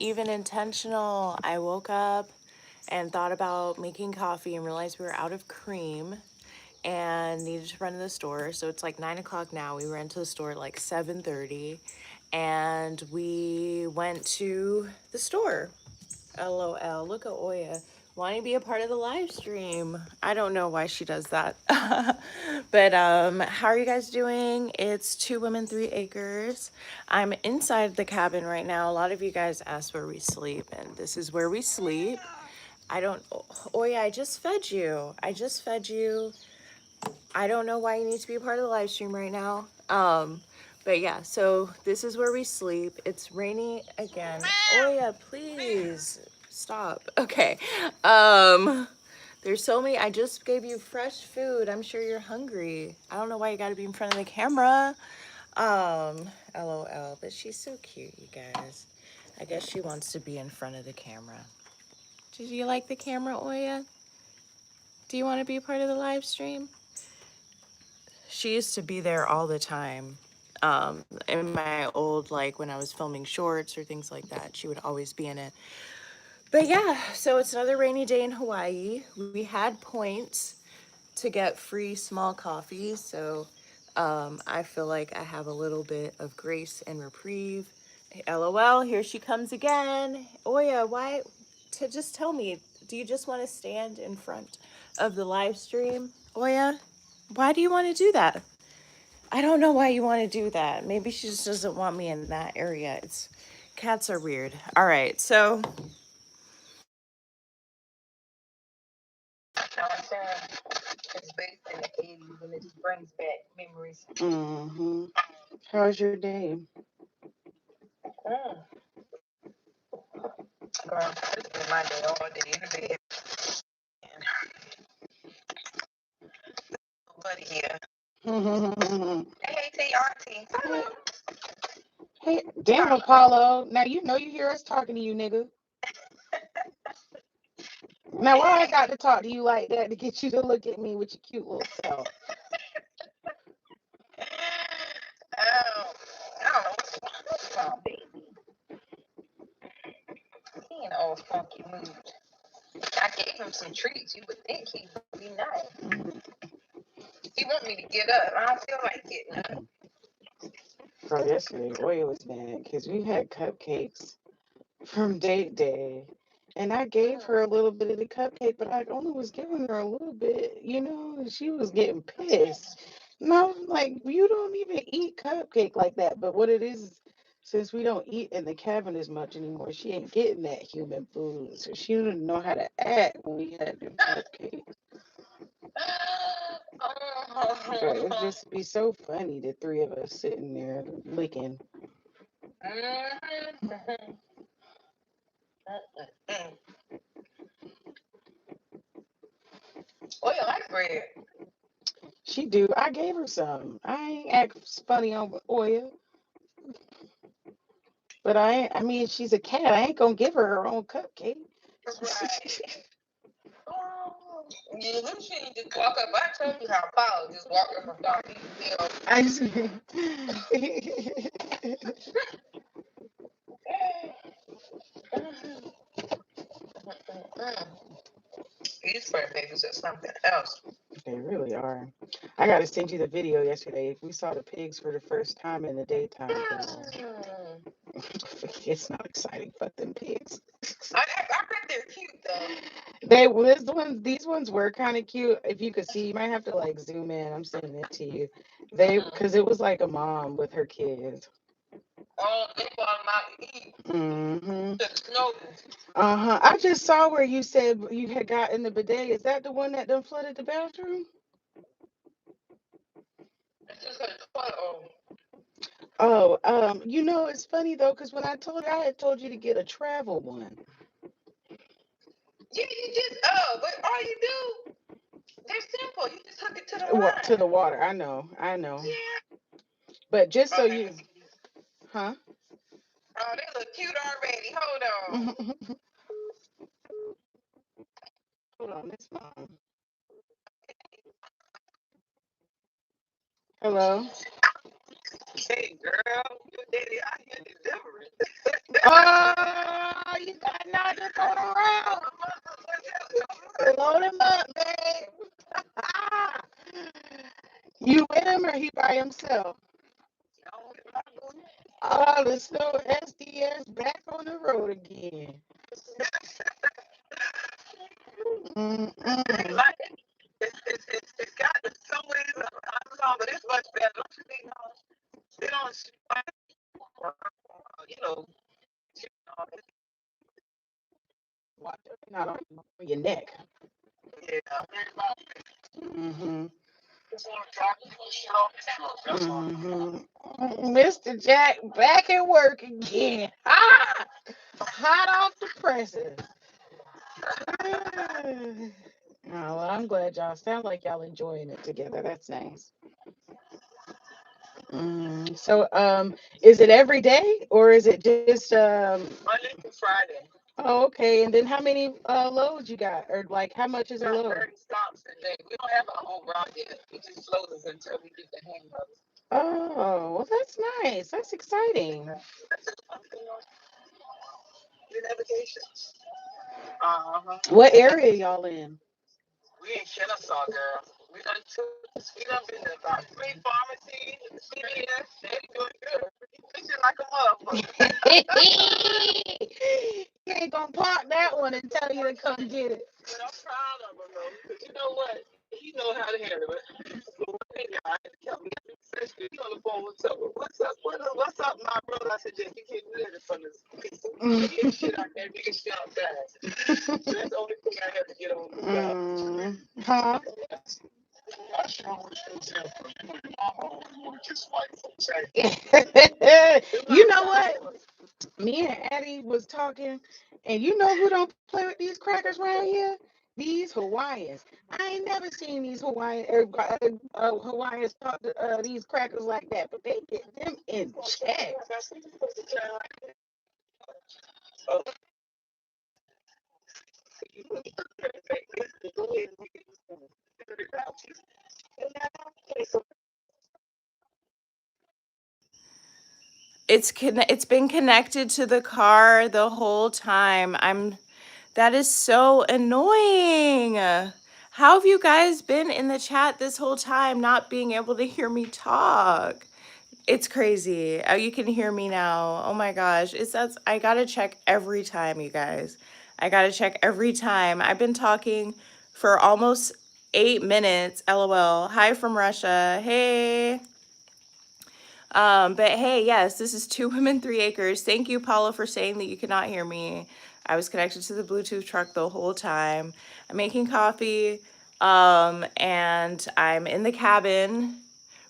even intentional. I woke up and thought about making coffee and realized we were out of cream and needed to run to the store. So it's like 9 o'clock now. We ran to the store at like 7:30 and we went to the store. LOL. Look at Oya wanting to be a part of the live stream. I don't know why she does that. But how are you guys doing? It's 2 Women 3 Acres. I'm inside the cabin right now. A lot of you guys asked where we sleep, and this is where we sleep. I don't Oya, I just fed you. I just fed you. I don't know why you need to be a part of the live stream right now. But yeah, so this is where we sleep. It's rainy again. Oh yeah, please stop. Okay. There's so many. I just gave you fresh food. I'm sure you're hungry. I don't know why you got to be in front of the camera. LOL. But she's so cute, you guys. I guess she wants to be in front of the camera. Do you like the camera, Oya? Do you want to be a part of the live stream? She used to be there all the time. In my old, like when I was filming shorts or things like that, she would always be in it. But yeah, so it's another rainy day in Hawaii. We had points to get free small coffees, so I feel like I have a little bit of grace and reprieve. LOL, here she comes again. Oya, why? To just tell me, do you just want to stand in front of the live stream? Oya, why do you want to do that? I don't know why you want to do that. Maybe she just doesn't want me in that area. It's cats are weird. All right, so it's based in the 80s and it just brings back memories. Mm-hmm. How's your day? Girl, it's been my day all day in the bed. Buddy here. Hey, auntie. Hey, hey, damn Apollo. Now you know you hear us talking to you, nigga. Now why I got to talk to you like that to get you to look at me with your cute little self? Oh, I don't know what's wrong, baby. He in an old funky mood. I gave him some treats. You would think he would be nice. He want me to get up. I don't feel like getting up. Bro, yesterday Oya was mad because we had cupcakes from date day. And I gave her a little bit of the cupcake, but I only was giving her a little bit, and she was getting pissed. And I was like, you don't even eat cupcake like that. But what it is, since we don't eat in the cabin as much anymore, she ain't getting that human food. So she didn't know how to act when we had them cupcakes. But it just be so funny, the three of us sitting there licking. Oh, you like bread? She do. I gave her some. I ain't act funny on Oya. But I mean, she's a cat. I ain't gonna give her own cupcake. Right. Oh, you literally just walk up. I told you how Paul just walk up and start eating meals. I just, These fur babies are something else. they really are. I got to send you the video yesterday. We saw the pigs for the first time in the daytime. It's not exciting, but them pigs. I bet they're cute though. These ones were kind of cute. If you could see, you might have to like zoom in. I'm sending it to you. Because it was like a mom with her kids. Oh, they bought them out to eat. Mm-hmm. The Snowden. Uh-huh. I just saw where you said you had gotten the bidet. Is that the one that done flooded the bathroom? It's just a toilet. Oh, it's funny though, because when I had told you to get a travel one. Yeah, you just but all you do, they're simple. You just hook it to the line. To the water. I know. Yeah. But just so you, huh? Oh, they look cute already. Hold on. Hold on, this mom. Hello. Hey, girl, your daddy out here delivering. himself. Oh, the Snow SDS back on the road again. Mm-mm. Watch it, not on your neck. Mm-hmm. Mm-hmm. Mr. Jack back at work again. Ah! Hot off the presses. Oh, well, I'm glad y'all sound like y'all enjoying it together. That's nice. So, is it every day or is it just Oh, okay. And then how many loads you got, or like how much is a load? Oh, well, that's nice. That's exciting. What area y'all in? He ain't gonna park that one and tell you to come get it. Huh? You know what? Me and Addy was talking, and you know who don't play with these crackers around here? These Hawaiians. I ain't never seen these Hawaiians talk to these crackers like that, but they get them in check. It's been connected to the car the whole time. That is so annoying. How have you guys been in the chat this whole time not being able to hear me talk? It's crazy. Oh, you can hear me now. Oh my gosh. I gotta check every time, you guys. I gotta check every time. I've been talking for almost 8 minutes. LOL. Hi from Russia. Hey. But hey, yes, this is Two Women, Three Acres. Thank you, Paula, for saying that you could not hear me. I was connected to the Bluetooth truck the whole time. I'm making coffee, and I'm in the cabin.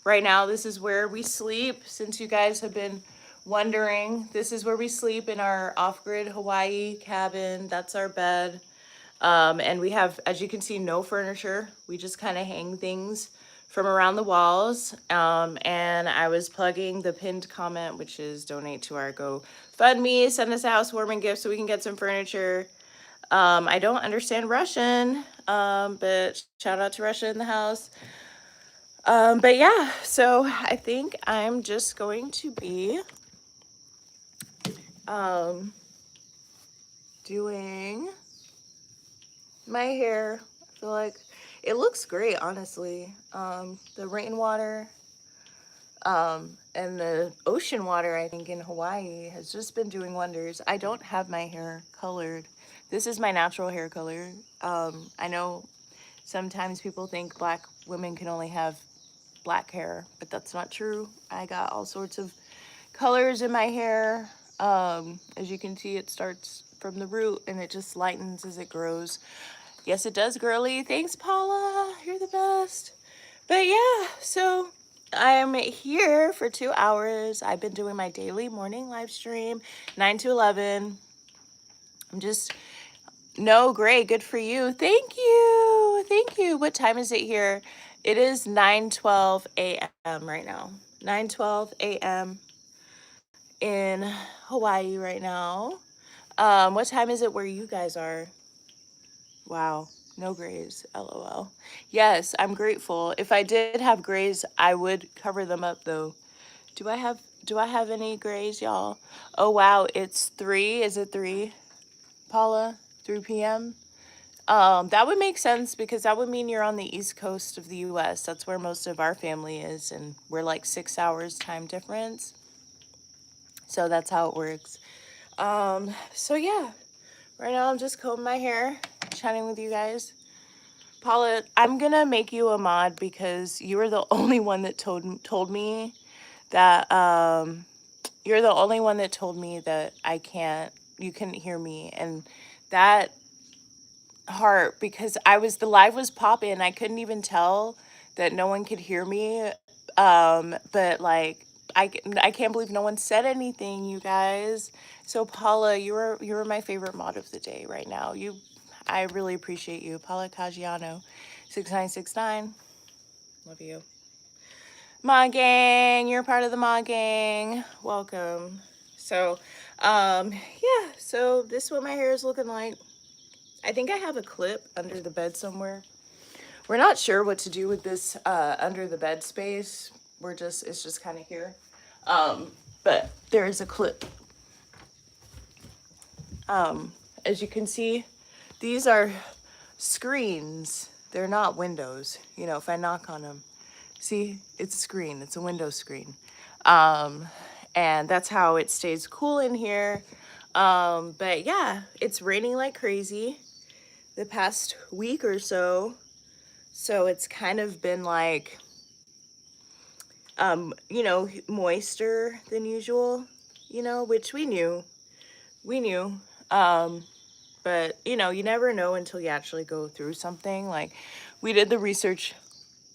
Right now, this is where we sleep. Since you guys have been wondering, this is where we sleep in our off-grid Hawaii cabin. That's our bed. And we have, as you can see, no furniture. We just kind of hang things from around the walls. And I was plugging the pinned comment, which is donate to our GoFundMe, send us a housewarming gift so we can get some furniture. I don't understand Russian, but shout out to Russia in the house. But yeah, so I think I'm just going to be doing my hair. I feel like it looks great, honestly. The rainwater and the ocean water, I think, in Hawaii has just been doing wonders. I don't have my hair colored. This is my natural hair color. I know sometimes people think Black women can only have black hair, but that's not true. I got all sorts of colors in my hair. As you can see, it starts from the root and it just lightens as it grows. Yes, it does, girly. Thanks, Paula. You're the best. But yeah, so I'm here for 2 hours. I've been doing my daily morning live stream, 9 to 11. I'm just, no, great. Good for you. Thank you. Thank you. What time is it here? It is 9:12 a.m. right now. 9:12 a.m. in Hawaii right now. What time is it where you guys are? Wow, no grays, LOL. Yes, I'm grateful. If I did have grays, I would cover them up though. Do I have any grays, y'all? Oh wow, it's 3. Is it 3, Paula? 3 p.m. That would make sense because that would mean you're on the east coast of the US. That's where most of our family is, and we're like 6 hours time difference. So that's how it works. So yeah, right now I'm just combing my hair, chatting with you guys. Paula, I'm gonna make you a mod because you were the only one that told me that you're the only one that told me that you couldn't hear me, and that heart, because the live was popping, I couldn't even tell that no one could hear me. But like I can't believe no one said anything, you guys. So Paula, you were my favorite mod of the day right now. I really appreciate you. Paula Caggiano 6969. Love you. Mod gang, you're part of the mod gang. Welcome. So yeah, so this is what my hair is looking like. I think I have a clip under the bed somewhere. We're not sure what to do with this under the bed space. It's just kind of here. But there is a clip. As you can see, these are screens. They're not windows. You know, if I knock on them, see, it's a screen. It's a window screen. And that's how it stays cool in here. But yeah, it's raining like crazy the past week or so. So it's kind of been like, moister than usual, which we knew. We knew. But, you never know until you actually go through something. Like, we did the research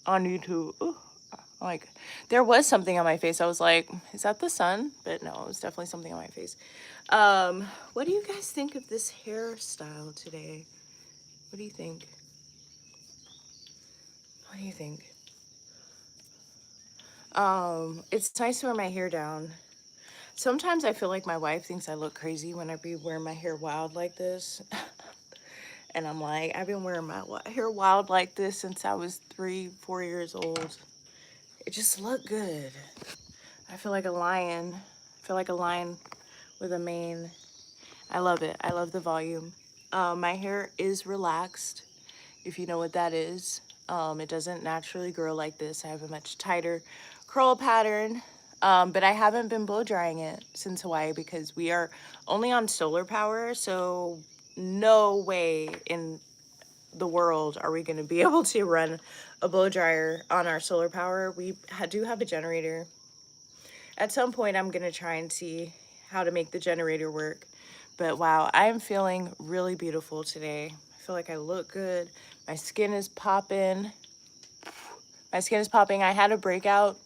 on YouTube. Ooh, like, there was something on my face. I was like, is that the sun? But no, it was definitely something on my face. What do you guys think of this hairstyle today? What do you think? What do you think? It's nice to wear my hair down. Sometimes I feel like my wife thinks I look crazy when I be wearing my hair wild like this. And I'm like, I've been wearing my hair wild like this since I was 3-4 years old. It just looked good. I feel like a lion. I feel like a lion with a mane. I love it. I love the volume. My hair is relaxed, if you know what that is. It doesn't naturally grow like this. I have a much tighter curl pattern. But I haven't been blow drying it since Hawaii because we are only on solar power. So no way in the world are we going to be able to run a blow dryer on our solar power. We do have a generator. At some point, I'm going to try and see how to make the generator work. But wow, I am feeling really beautiful today. I feel like I look good. My skin is popping. My skin is popping. I had a breakout,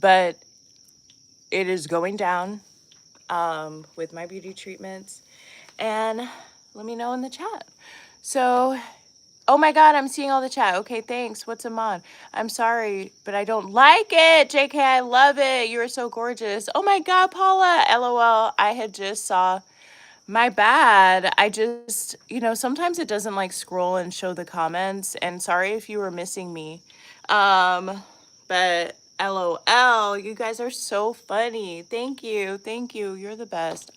but it is going down with my beauty treatments. And let me know in the chat. So, oh my God, I'm seeing all the chat. Okay, thanks. What's a mod? I'm sorry, but I don't like it. JK, I love it. You are so gorgeous. Oh my God, Paula. LOL. I had just saw. My bad. I just, sometimes it doesn't like scroll and show the comments. And sorry if you were missing me. But LOL, you guys are so funny. Thank you. Thank you. You're the best.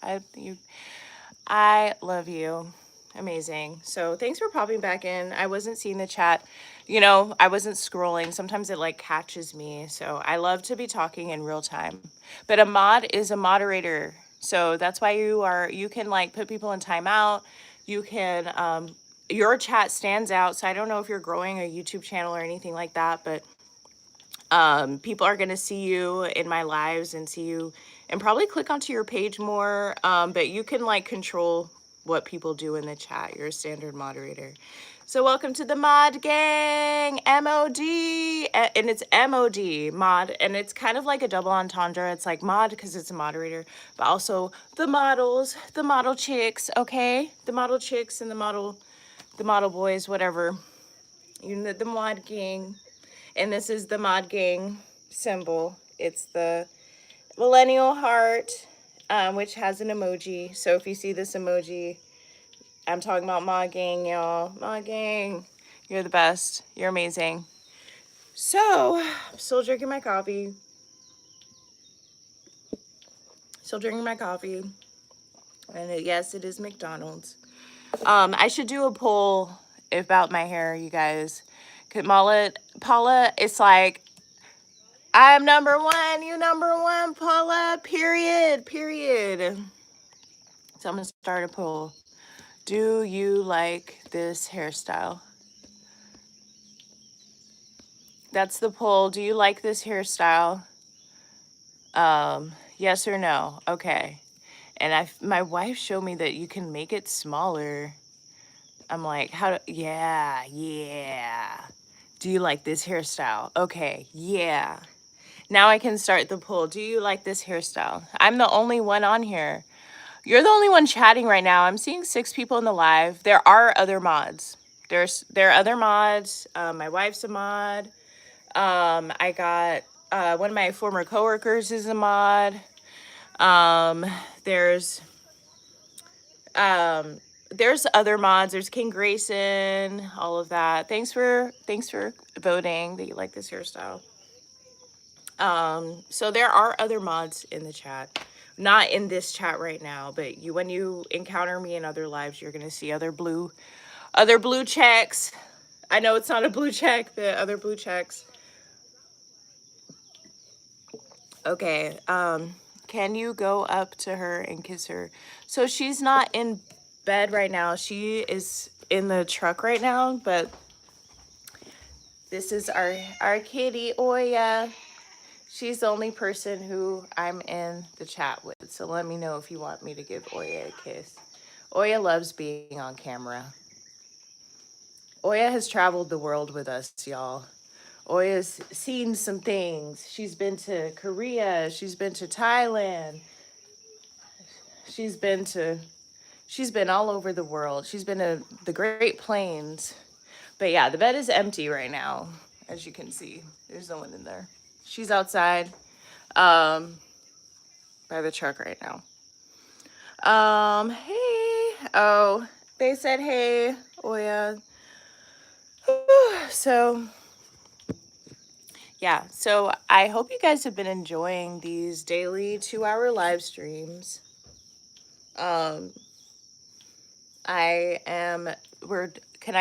I love you. Amazing. So thanks for popping back in. I wasn't seeing the chat. I wasn't scrolling. Sometimes it like catches me. So I love to be talking in real time. But a mod is a moderator. So that's why you can like put people in timeout. You can, your chat stands out. So I don't know if you're growing a YouTube channel or anything like that, but people are going to see you in my lives and see you and probably click onto your page more. But you can like control what people do in the chat. You're a standard moderator. So welcome to the mod gang, MOD, and it's MOD, mod, and it's kind of like a double entendre. It's like mod because it's a moderator, but also the models, the model chicks, okay? The model chicks and the model boys, whatever. You know, the mod gang. And this is the mod gang symbol. It's the millennial heart, which has an emoji. So if you see this emoji, I'm talking about mod gang, y'all. Mod gang, you're the best. You're amazing. So, I'm still drinking my coffee. Still drinking my coffee. And yes, it is McDonald's. I should do a poll about my hair, you guys. Paula, it's like, I'm number one, you number one, Paula, period. So I'm gonna start a poll. Do you like this hairstyle? That's the poll. Do you like this hairstyle? Yes or no? Okay. And my wife showed me that you can make it smaller. I'm like, yeah. Do you like this hairstyle? Okay, yeah. Now I can start the poll. Do you like this hairstyle? I'm the only one on here. You're the only one chatting right now. I'm seeing 6 people in the live. There are other mods. There are other mods. My wife's a mod. I got one of my former coworkers is a mod. There's other mods. There's King Grayson, all of that. Thanks for voting that you like this hairstyle. So there are other mods in the chat. Not in this chat right now, but when you encounter me in other lives, you're gonna see other blue checks. I know it's not a blue check, but other blue checks. Okay, can you go up to her and kiss her? So she's not in bed right now. She is in the truck right now, but this is our kitty, Oya. She's the only person who I'm in the chat with. So let me know if you want me to give Oya a kiss. Oya loves being on camera. Oya has traveled the world with us, y'all. Oya's seen some things. She's been to Korea. She's been to Thailand. She's been all over the world. She's been to the Great Plains. But yeah, the bed is empty right now, as you can see. There's no one in there. She's outside by the truck right now. Hey. Oh, they said hey. Oh yeah. So yeah, so I hope you guys have been enjoying these daily 2-hour live streams. Can I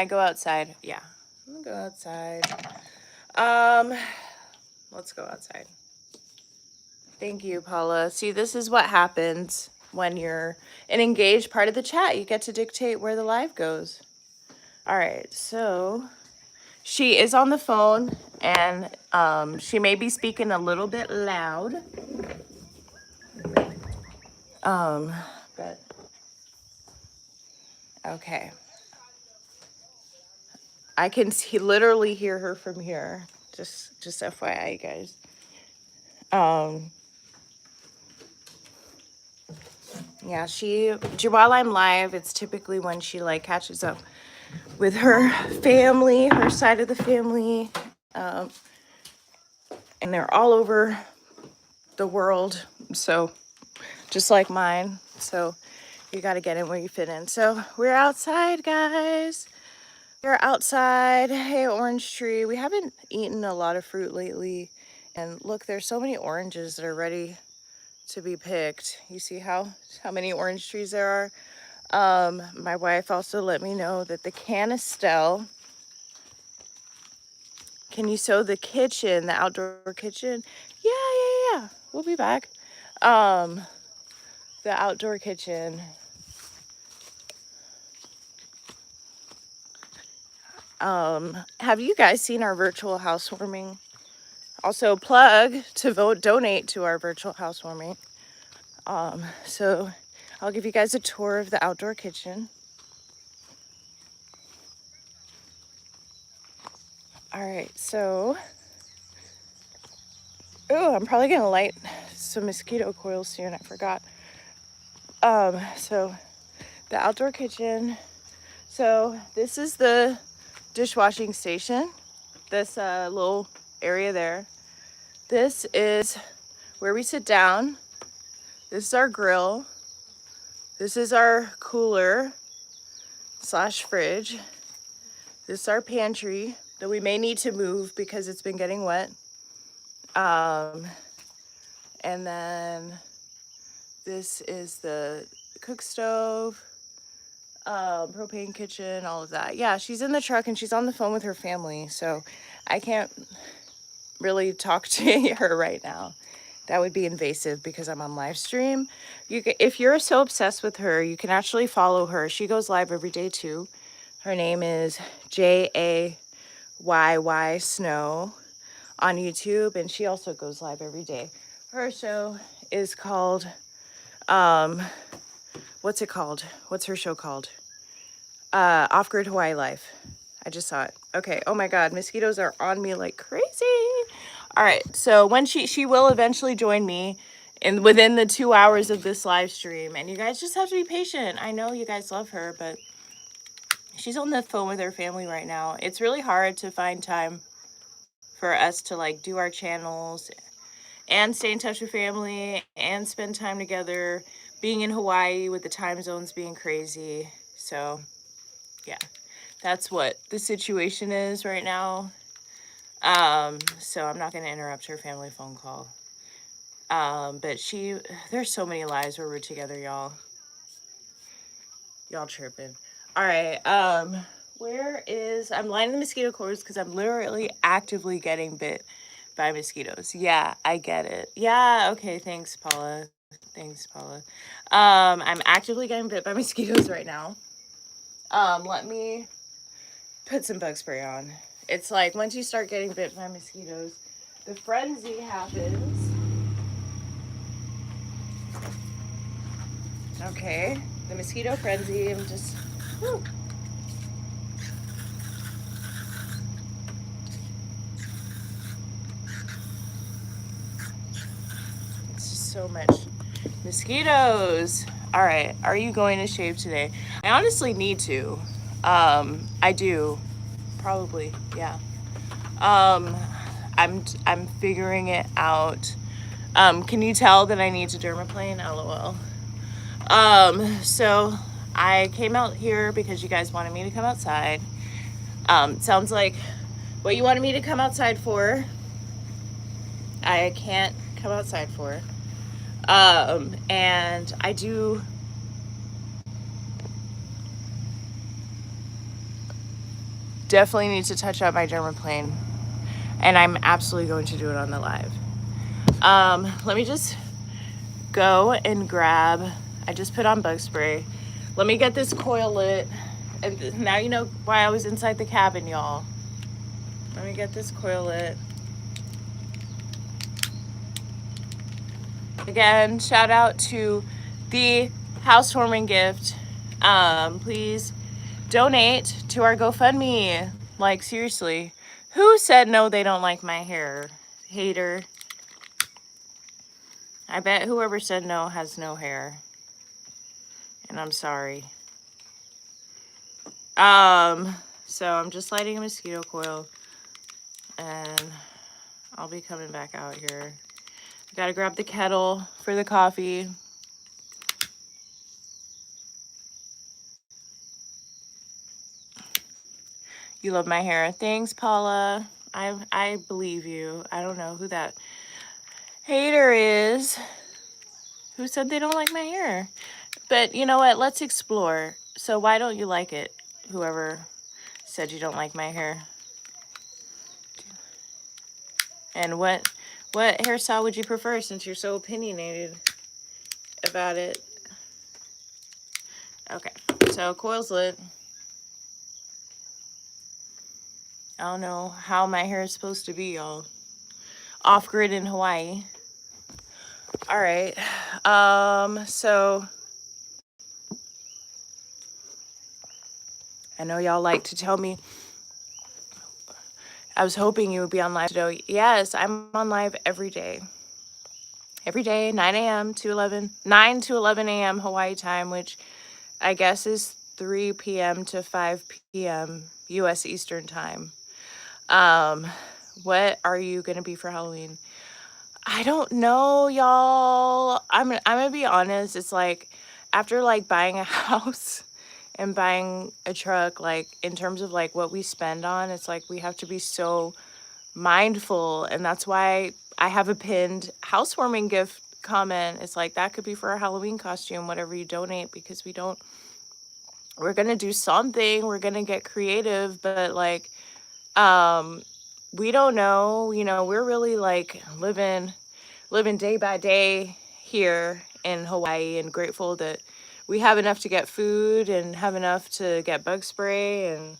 go outside? Yeah, I'm gonna go outside. Let's go outside. Thank you, Paula. See, this is what happens when you're an engaged part of the chat. You get to dictate where the live goes. All right, so she is on the phone and she may be speaking a little bit loud. But okay. I can literally hear her from here. Just FYI, guys. Yeah, while I'm live, it's typically when she like catches up with her family, her side of the family. And they're all over the world. So just like mine. So you got to get in where you fit in. So we're outside, guys. We're outside. Hey, orange tree. We haven't eaten a lot of fruit lately. And look, there's so many oranges that are ready to be picked. You see how many orange trees there are? My wife also let me know that the canistel, can you sew the kitchen, the outdoor kitchen? Yeah. We'll be back. The outdoor kitchen. Have you guys seen our virtual housewarming? Also plug to donate to our virtual housewarming. So I'll give you guys a tour of the outdoor kitchen. All right, so, I'm probably gonna light some mosquito coils soon, I forgot. So the outdoor kitchen. So this is the dishwashing station, this little area there. This is where we sit down. This is our grill. This is our cooler / fridge. This is our pantry that we may need to move because it's been getting wet. And then this is the cook stove. propane kitchen, all of that. Yeah, she's in the truck and she's on the phone with her family, so I can't really talk to her right now. That would be invasive because I'm on live stream. If you're so obsessed with her, you can actually follow her. She goes live every day too. Her name is JAYY Snow on YouTube, and she also goes live every day. Her show is called, what's it called? What's her show called? Off-Grid Hawaii Life. I just saw it. Okay. Oh my God, mosquitoes are on me like crazy. All right. So when she will eventually join me within the 2 hours of this live stream, and you guys just have to be patient. I know you guys love her, but she's on the phone with her family right now. It's really hard to find time for us to like do our channels and stay in touch with family and spend time together, being in Hawaii with the time zones being crazy. So yeah, that's what the situation is right now. So I'm not going to interrupt her family phone call. But there's so many lives where we're together, y'all. Y'all tripping. All right. I'm lining the mosquito coils because I'm literally actively getting bit by mosquitoes. Yeah, I get it. Yeah, okay, thanks, Paula. Thanks, Paula. I'm actively getting bit by mosquitoes right now. Let me put some bug spray on. It's like once you start getting bit by mosquitoes, the frenzy happens. Okay, the mosquito frenzy. I'm just. Whew. It's just so much mosquitoes. All right, are you going to shave today? I honestly need to. I do, probably, yeah. I'm figuring it out. Can you tell that I need to dermaplane? LOL. So I came out here because you guys wanted me to come outside. Sounds like what you wanted me to come outside for, I can't come outside for. And I do definitely need to touch up my dermaplane, and I'm absolutely going to do it on the live. Let me just go and grab, I just put on bug spray. Let me get this coil lit. And now you know why I was inside the cabin, y'all. Let me get this coil lit. Again, shout out to the housewarming gift. Please donate to our GoFundMe. Like, seriously. Who said no, they don't like my hair? Hater. I bet whoever said no has no hair. And I'm sorry. So I'm just lighting a mosquito coil. And I'll be coming back out here. I gotta grab the kettle for the coffee. You love my hair. Thanks, Paula. I believe you. I don't know who that hater is. Who said they don't like my hair? But you know what? Let's explore. So why don't you like it? Whoever said you don't like my hair. And what hairstyle would you prefer since you're so opinionated about it? Okay. So coil's lit. I don't know how my hair is supposed to be, y'all. Off-grid in Hawaii. All right. So I know y'all like to tell me. I was hoping you would be on live today. Yes, I'm on live every day. Every day, 9 a.m. to 9 to 11 a.m. Hawaii time, which I guess is 3 p.m. to 5 p.m. U.S. Eastern time. What are you going to be for Halloween? I don't know, y'all. I'm gonna be honest. It's like after like buying a house and buying a truck, like in terms of like what we spend on, it's like we have to be so mindful, and that's why I have a pinned housewarming gift comment. It's like that could be for a Halloween costume, whatever you donate, because we don't we're gonna do something. We're gonna get creative, but like, um, we don't know. You know, we're really like living day by day here in Hawaii, and grateful that we have enough to get food and have enough to get bug spray and,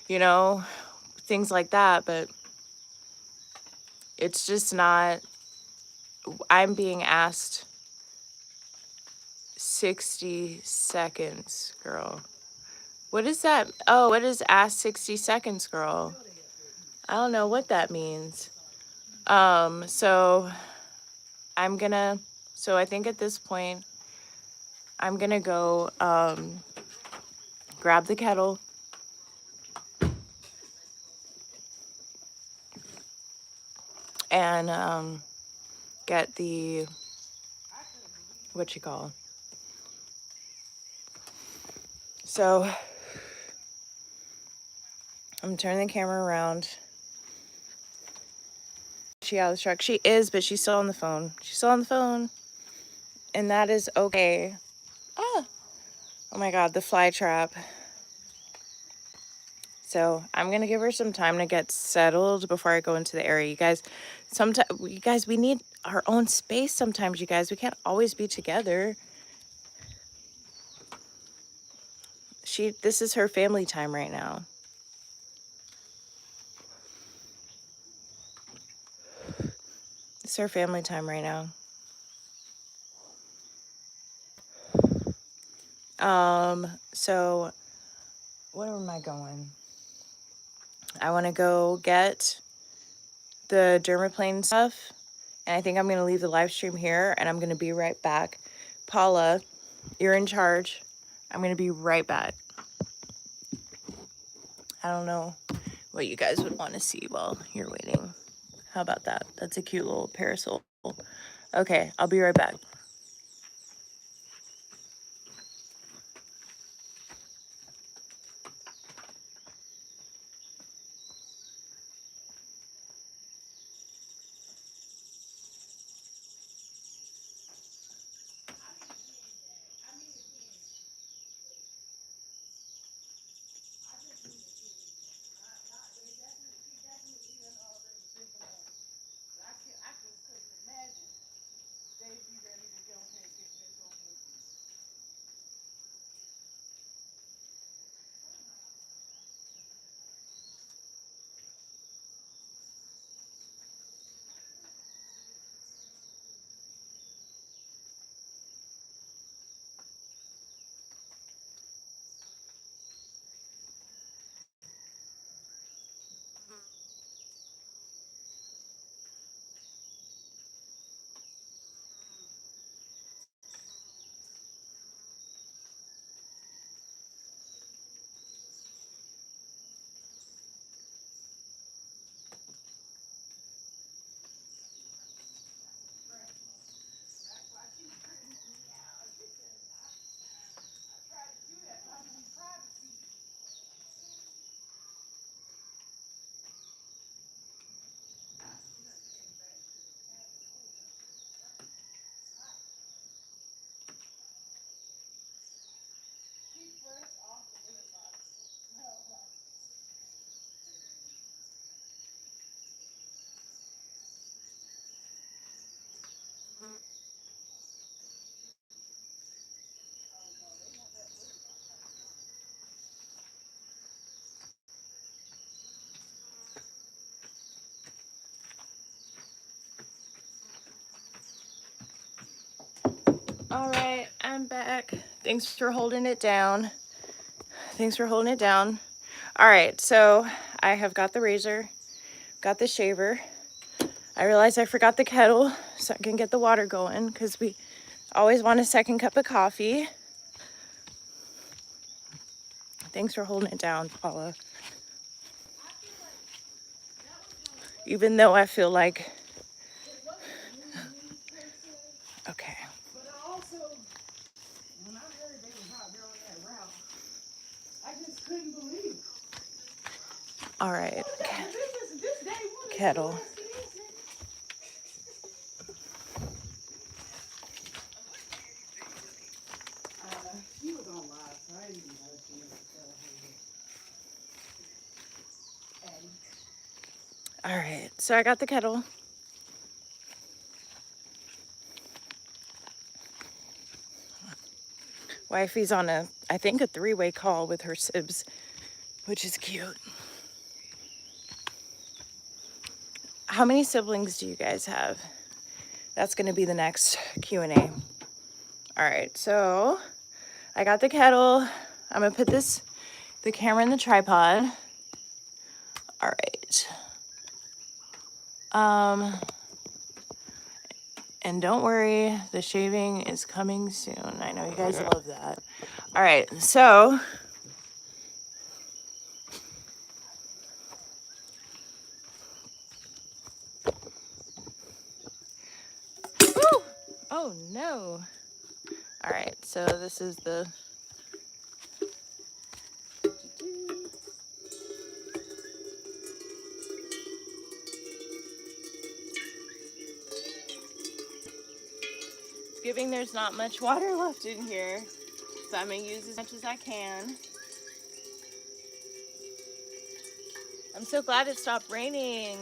you know, things like that. But it's just not, I'm being asked 60 seconds, girl. What is that? Oh, what is ask 60 seconds, girl? I don't know what that means. So I'm gonna, so I think at this point, I'm gonna go grab the kettle and get the, what you call. So I'm turning the camera around. She out of the truck. She is, but she's still on the phone. She's still on the phone. And that is okay. Ah. Oh my God, the fly trap. So I'm gonna give her some time to get settled before I go into the area. You guys, we need our own space sometimes, you guys. We can't always be together. This is her family time right now. It's her family time right now. So where am I going? I want to go get the dermaplane stuff, and I think I'm going to leave the live stream here, and I'm going to be right back. Paula, you're in charge. I'm going to be right back. I don't know what you guys would want to see while you're waiting. How about that? That's a cute little parasol. Okay, I'll be right back. All right, I'm back. Thanks for holding it down. Thanks for holding it down. All right, so I have got the razor, got the shaver. I realized I forgot the kettle, so I can get the water going because we always want a second cup of coffee. Thanks for holding it down, Paula. Even though I feel like, okay. But also, when I heard they was out there on that route, I just couldn't believe. All right. This day Kettle. He was on live, so I didn't know. All right, so I got the kettle. Wifey's on I think a 3-way call with her sibs, which is cute. How many siblings do you guys have? That's gonna be the next Q&A. All right, so I got the kettle. I'm gonna put the camera in the tripod. All right. And don't worry, the shaving is coming soon. I know you guys love that. All right, so woo! Oh no. All right, so this is the giving there's not much water left in here, so I'm gonna use as much as I can. I'm so glad it stopped raining.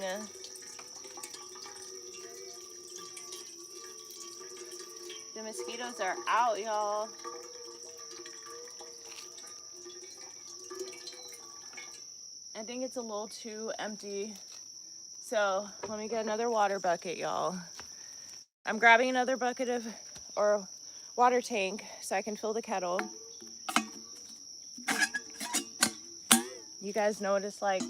The mosquitoes are out, y'all. I think it's a little too empty, so let me get another water bucket, y'all. I'm grabbing another bucket or water tank so I can fill the kettle. You guys know what it's like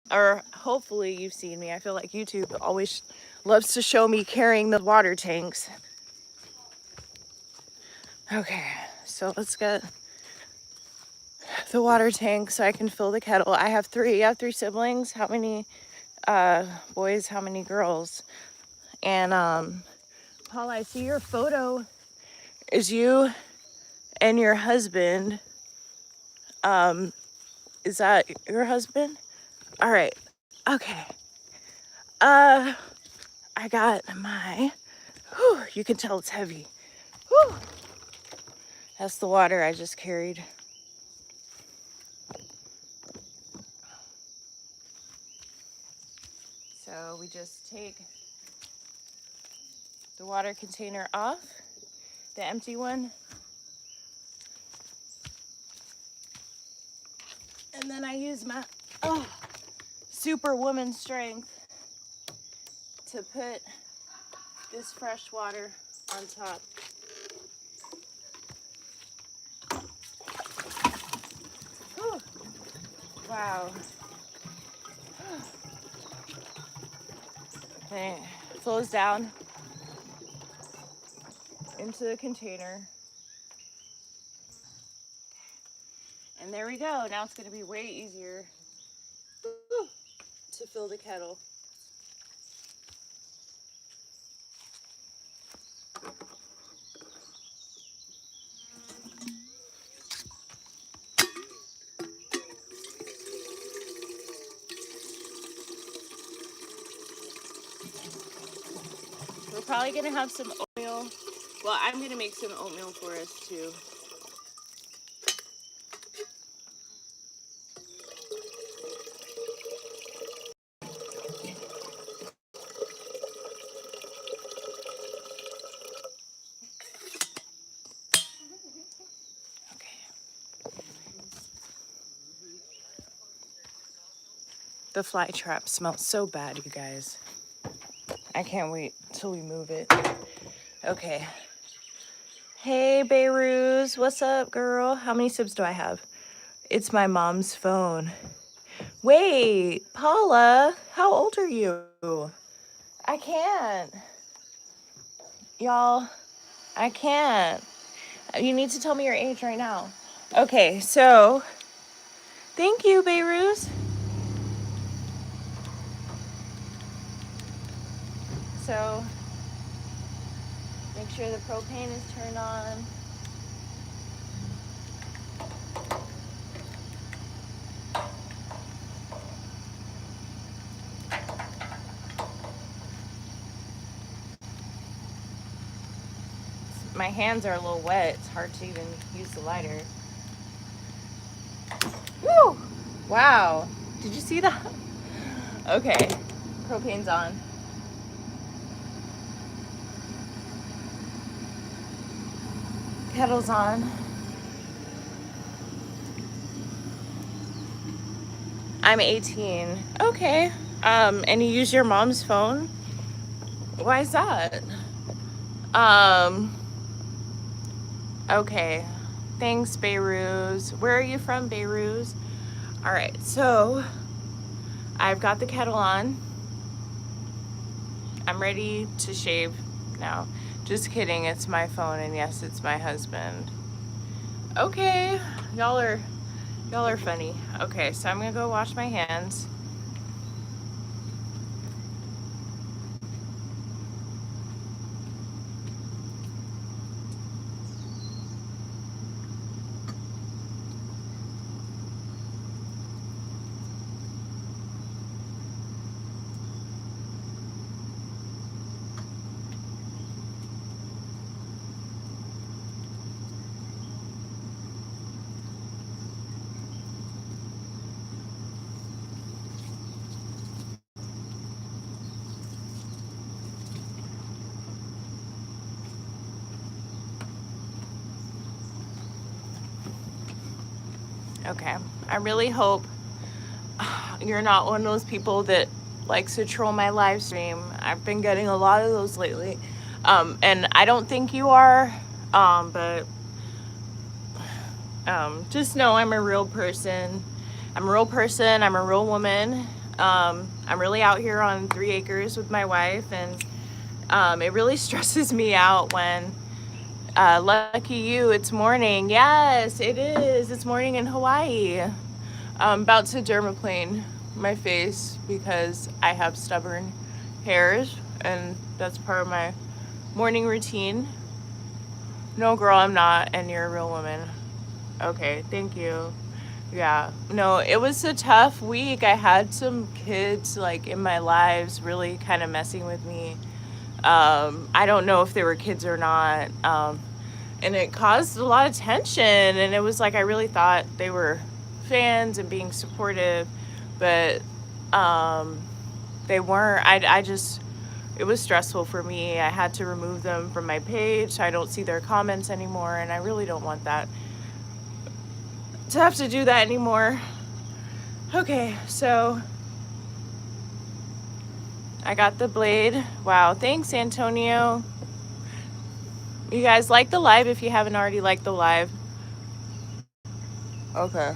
or hopefully you've seen me. I feel like YouTube always loves to show me carrying the water tanks. Okay, so let's get the water tank so I can fill the kettle. I have 3. I have 3 siblings. How many boys? How many girls? And Paula, I see your photo is you and your husband. Is that your husband? All right. Okay. I got you can tell it's heavy. Whew. That's the water I just carried. So we just take the water container off, the empty one. And then I use my superwoman strength to put this fresh water on top. Whew. Wow. And it flows down into the container. And there we go. Now it's going to be way easier to fill the kettle. We're probably going to have some oatmeal. Well, I'm going to make some oatmeal for us too. The fly trap smells so bad, you guys. I can't wait till we move it. Okay. Hey, Beirut. What's up, girl? How many subs do I have? It's my mom's phone. Wait, Paula, how old are you? I can't. Y'all, I can't. You need to tell me your age right now. Okay, so thank you, Beirut. So make sure the propane is turned on. My hands are a little wet. It's hard to even use the lighter. Wow. Did you see that? Okay. Propane's on. Kettle's on. I'm 18. Okay. And you use your mom's phone? Why is that? Um, okay. Thanks, Beirut. Where are you from, Beirut? All right, so I've got the kettle on. I'm ready to shave now. Just kidding, it's my phone, and yes, it's my husband. Okay, y'all are funny. Okay, so I'm gonna go wash my hands. Okay, I really hope you're not one of those people that likes to troll my live stream. I've been getting a lot of those lately. And I don't think you are, but just know I'm a real person. I'm a real person. I'm a real woman. I'm really out here on 3 acres with my wife, and it really stresses me out when lucky you, it's morning. Yes, it is. It's morning in Hawaii. I'm about to dermaplane my face because I have stubborn hairs, and that's part of my morning routine. No, girl, I'm not, and you're a real woman. Okay, thank you. Yeah, no, it was a tough week. I had some kids like in my lives really kind of messing with me. I don't know if they were kids or not. And it caused a lot of tension, and it was like I really thought they were fans and being supportive, but they weren't. I just, it was stressful for me. I had to remove them from my page so I don't see their comments anymore, and I really don't want that to have to do that anymore. Okay, so I got the blade. Wow, thanks, Antonio. You guys like the live if you haven't already liked the live. Okay.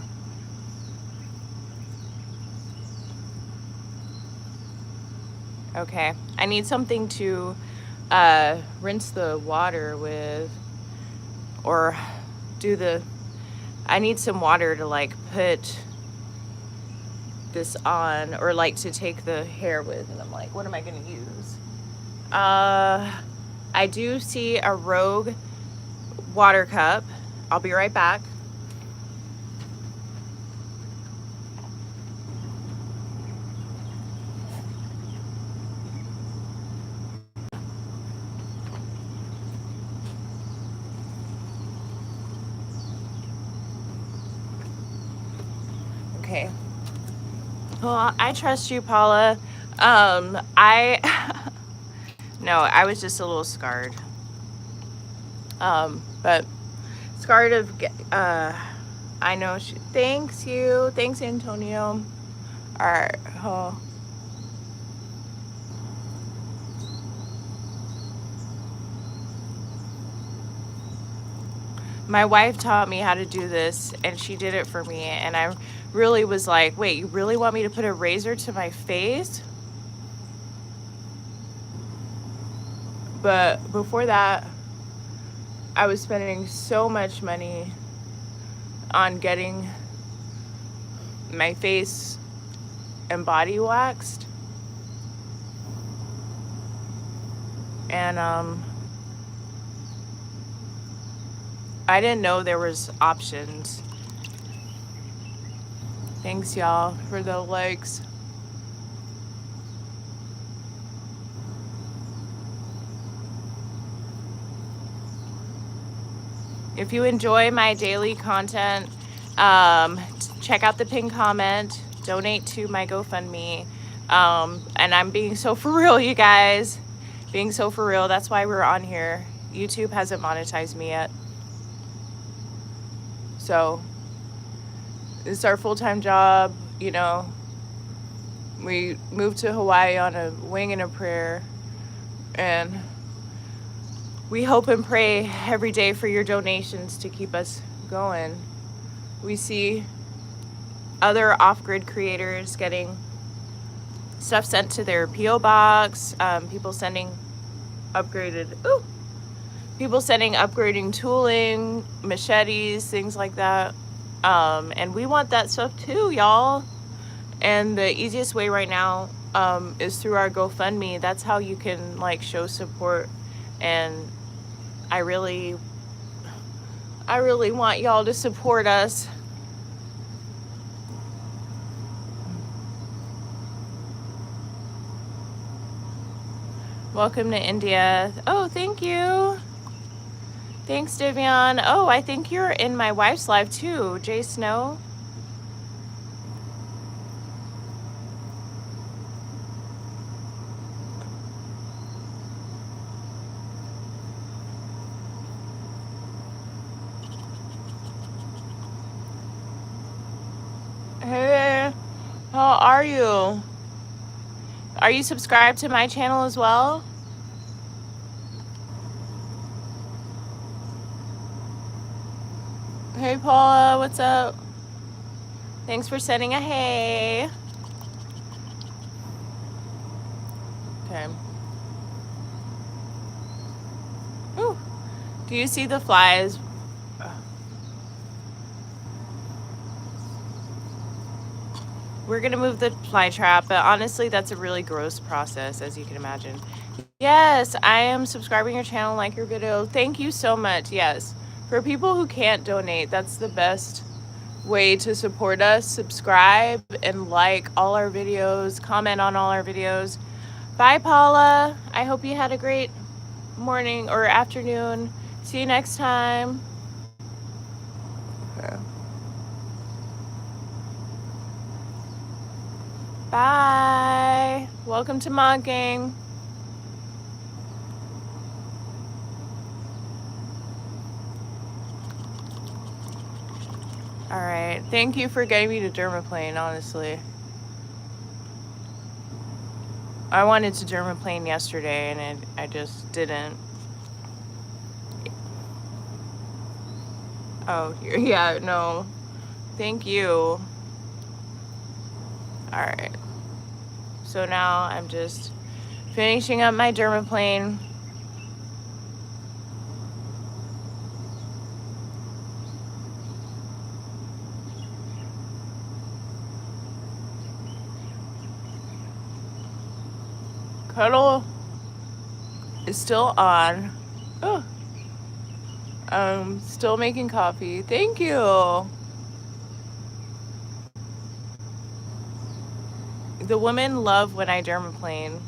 Okay, I need something to rinse the water with, or do the, I need some water to like put this on, or like to take the hair with, and I'm like, what am I gonna use? I do see a Rogue water cup. I'll be right back. Okay. Well, I trust you, Paula. I no, I was just a little scarred. But scarred of I know she, thanks you. Thanks, Antonio. All right. Oh. My wife taught me how to do this, and she did it for me, and I really was like, wait, you really want me to put a razor to my face? But before that, I was spending so much money on getting my face and body waxed, and I didn't know there was options. Thanks, y'all, for the likes. If you enjoy my daily content, Check out the pinned comment. Donate to my GoFundMe. And I'm being so for real, you guys. Being so for real. That's why we're on here. YouTube hasn't monetized me yet. So it's our full-time job. You know, we moved to Hawaii on a wing and a prayer. And we hope and pray every day for your donations to keep us going. We see other off-grid creators getting stuff sent to their P.O. box, people sending upgrading tooling, machetes, things like that. And we want that stuff too, y'all. And the easiest way right now is through our GoFundMe. That's how you can like show support. And I really want y'all to support us. Welcome to India. Oh, thank you. Thanks, Divion. Oh, I think you're in my wife's live too, Jay Snow. Hey, how are you? Are you subscribed to my channel as well? Hey, Paula, what's up? Thanks for sending a hey. Okay. Ooh. Do you see the flies? We're gonna move the fly trap, but honestly, that's a really gross process, as you can imagine. Yes, I am subscribing your channel, like your video. Thank you so much. Yes, for people who can't donate, that's the best way to support us. Subscribe and like all our videos, comment on all our videos. Bye, Paula. I hope you had a great morning or afternoon. See you next time. Okay. Bye. Welcome to Mod Gang. All right. Thank you for getting me to dermaplane, honestly. I wanted to dermaplane yesterday and I just didn't. Oh, yeah, no. Thank you. All right. So now I'm just finishing up my dermaplane. Cuddle is still on. Oh. I'm still making coffee. Thank you. The women love when I dermaplane.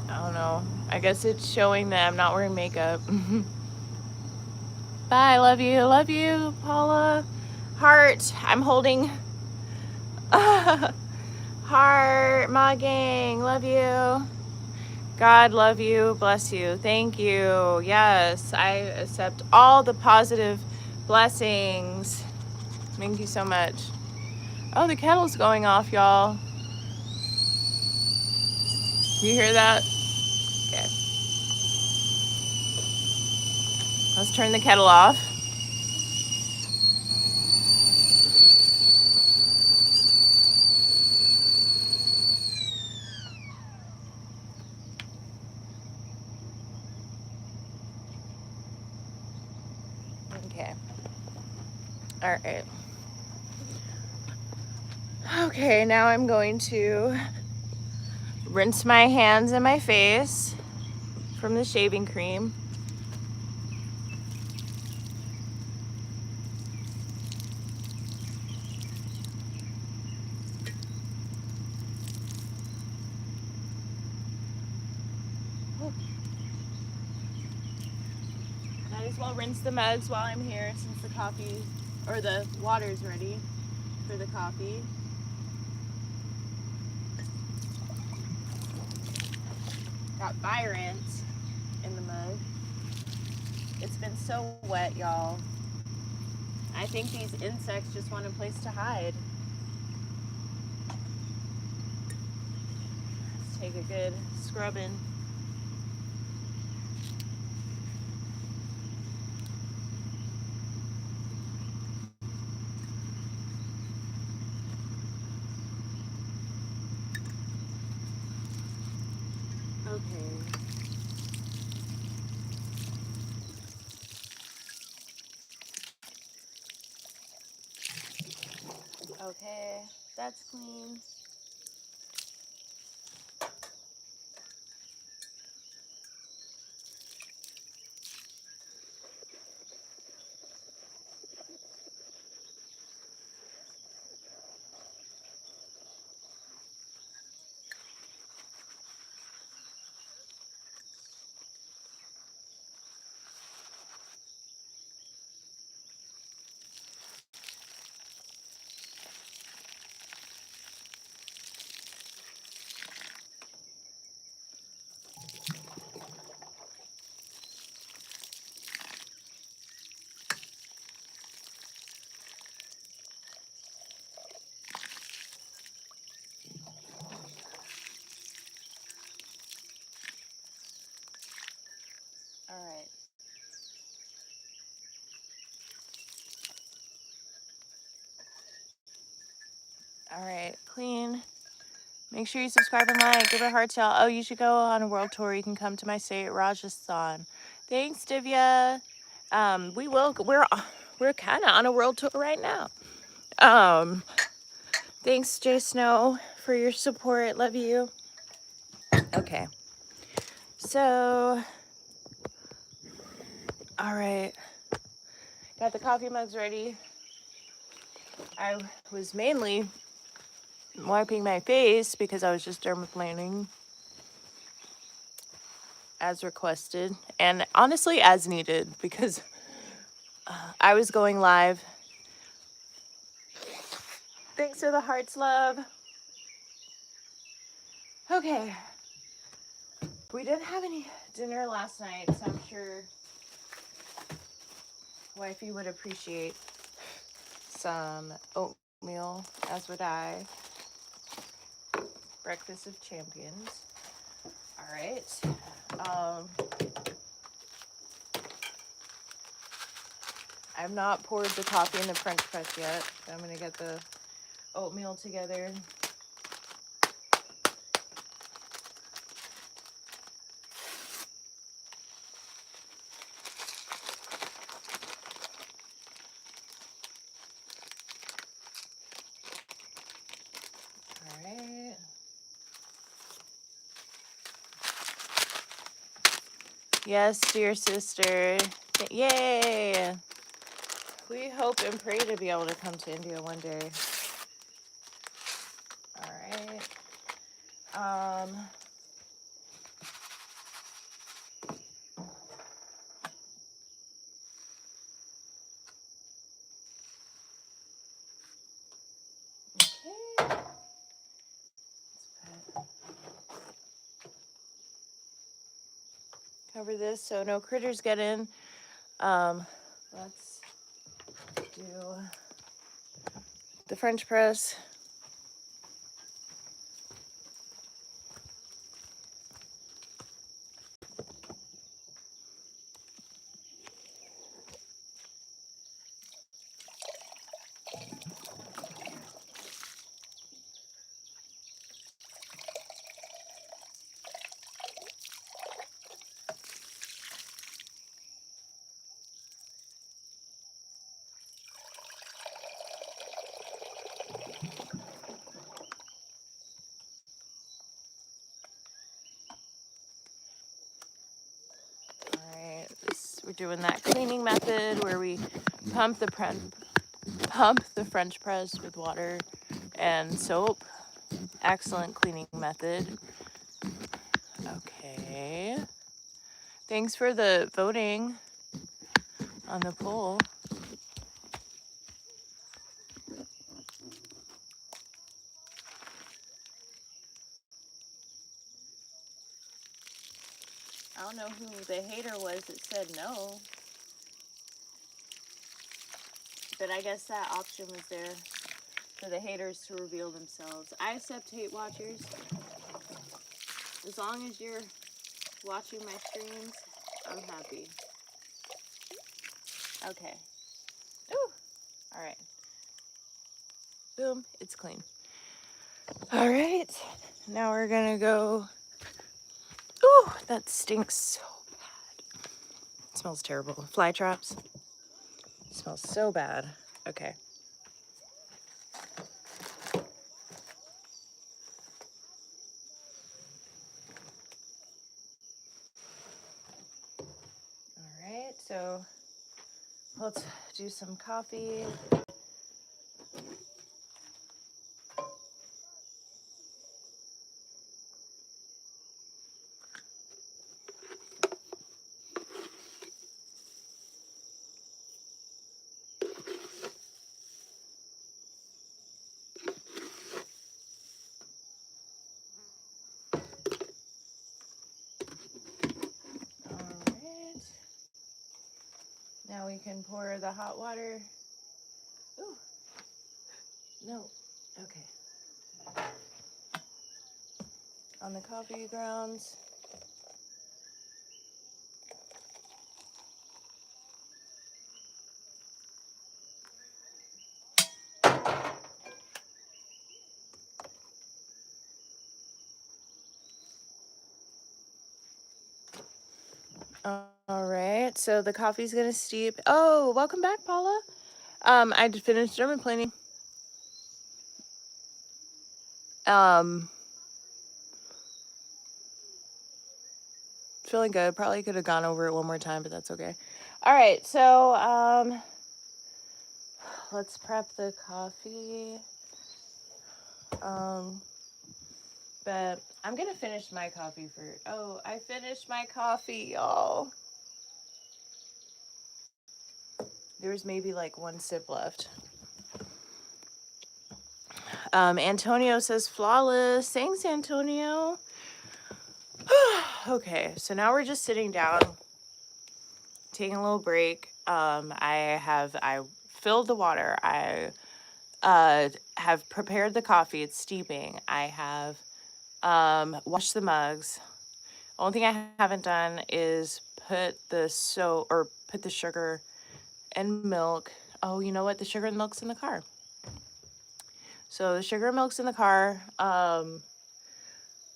I don't know. I guess it's showing that I'm not wearing makeup. Bye. Love you. Love you, Paula. Heart. I'm holding. Heart. My gang. Love you. God love you. Bless you. Thank you. Yes. I accept all the positive blessings. Thank you so much. Oh, the kettle's going off, y'all. You hear that? Okay. Let's turn the kettle off. Okay. All right. Okay, now I'm going to rinse my hands and my face from the shaving cream. Might as well rinse the mugs while I'm here since the coffee, or the water's ready for the coffee. Got fire ants in the mug. It's been so wet, y'all. I think these insects just want a place to hide. Let's take a good scrubbing. Okay. Okay, that's clean. All right. All right, clean. Make sure you subscribe and like. Give it a heart, y'all. Oh, you should go on a world tour. You can come to my state, Rajasthan. Thanks, Divya. We're kind of on a world tour right now. Thanks, Jay Snow, for your support. Love you. Okay. So, all right. Got the coffee mugs ready. I was mainly wiping my face because I was just dermaplaning as requested and honestly as needed because I was going live. Thanks for the hearts, love. Okay. We didn't have any dinner last night, so I'm sure wifey would appreciate some oatmeal, as would I. Breakfast of champions. All right. I've not poured the coffee in the French press yet. So I'm gonna get the oatmeal together. All right. Yes, dear sister. Yay! We hope and pray to be able to come to India one day. All right. Okay. Cover this so no critters get in. Let's do the French press. We're doing that cleaning method where we pump the French press with water and soap. Excellent cleaning method. Okay. Thanks for the voting on the poll. I don't know who the hater was that said no. But I guess that option was there for the haters to reveal themselves. I accept hate watchers. As long as you're watching my streams, I'm happy. Okay. Ooh. All right. Boom. It's clean. All right. Now we're going to go. Ooh, that stinks so bad. It smells terrible. Fly traps. It smells so bad. Okay. All right. So let's do some coffee. All right. Now we can pour the hot water. Ooh. No. Okay. On the coffee grounds. All right, so the coffee's gonna steep. Oh, welcome back, Paula. I just finished German planning. Feeling good. Probably could have gone over it one more time, but that's okay. All right, so let's prep the coffee. But I'm gonna finish my coffee first. Oh, I finished my coffee, y'all. There's maybe like one sip left. Antonio says flawless. Thanks, Antonio. Okay, so now we're just sitting down, taking a little break. I filled the water. I have prepared the coffee. It's steeping. I have washed the mugs. Only thing I haven't done is put the sugar and milk. Oh, you know what? The sugar and milk's in the car. So the sugar and milk's in the car. And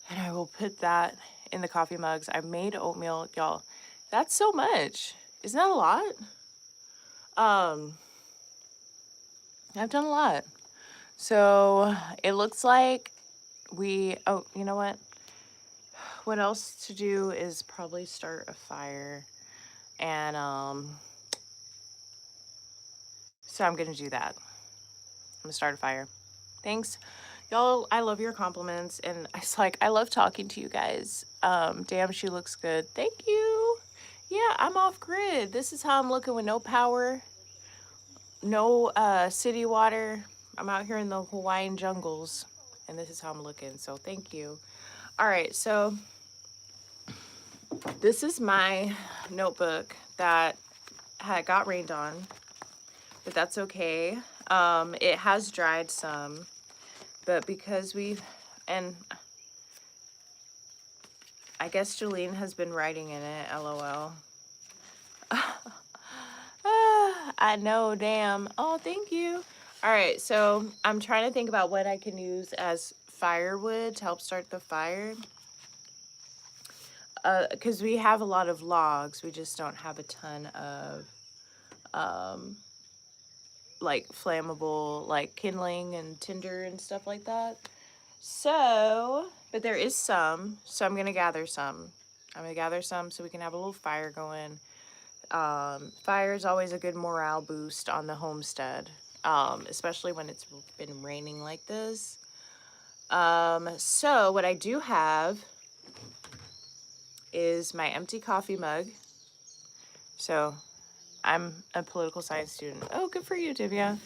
I will put that in the coffee mugs. I made oatmeal, y'all. That's so much. Isn't that a lot? I've done a lot. So it looks like oh, you know what? What else to do is probably start a fire. And so I'm gonna do that. I'm gonna start a fire. Thanks. Y'all, I love your compliments, and it's like I love talking to you guys. Damn, she looks good. Thank you. Yeah, I'm off grid. This is how I'm looking with no power, no city water. I'm out here in the Hawaiian jungles, and this is how I'm looking. So thank you. All right, so this is my notebook that got rained on, but that's okay. It has dried some, but because and I guess Jolene has been writing in it, LOL. I know, damn. Oh, thank you. All right, so I'm trying to think about what I can use as firewood to help start the fire. Because we have a lot of logs, we just don't have a ton of like flammable, like kindling and tinder and stuff like that. So, but there is some, so I'm gonna gather some. I'm gonna gather some so we can have a little fire going. Fire is always a good morale boost on the homestead, especially when it's been raining like this. So what I do have is my empty coffee mug. So I'm a political science student. Oh, good for you, Divya.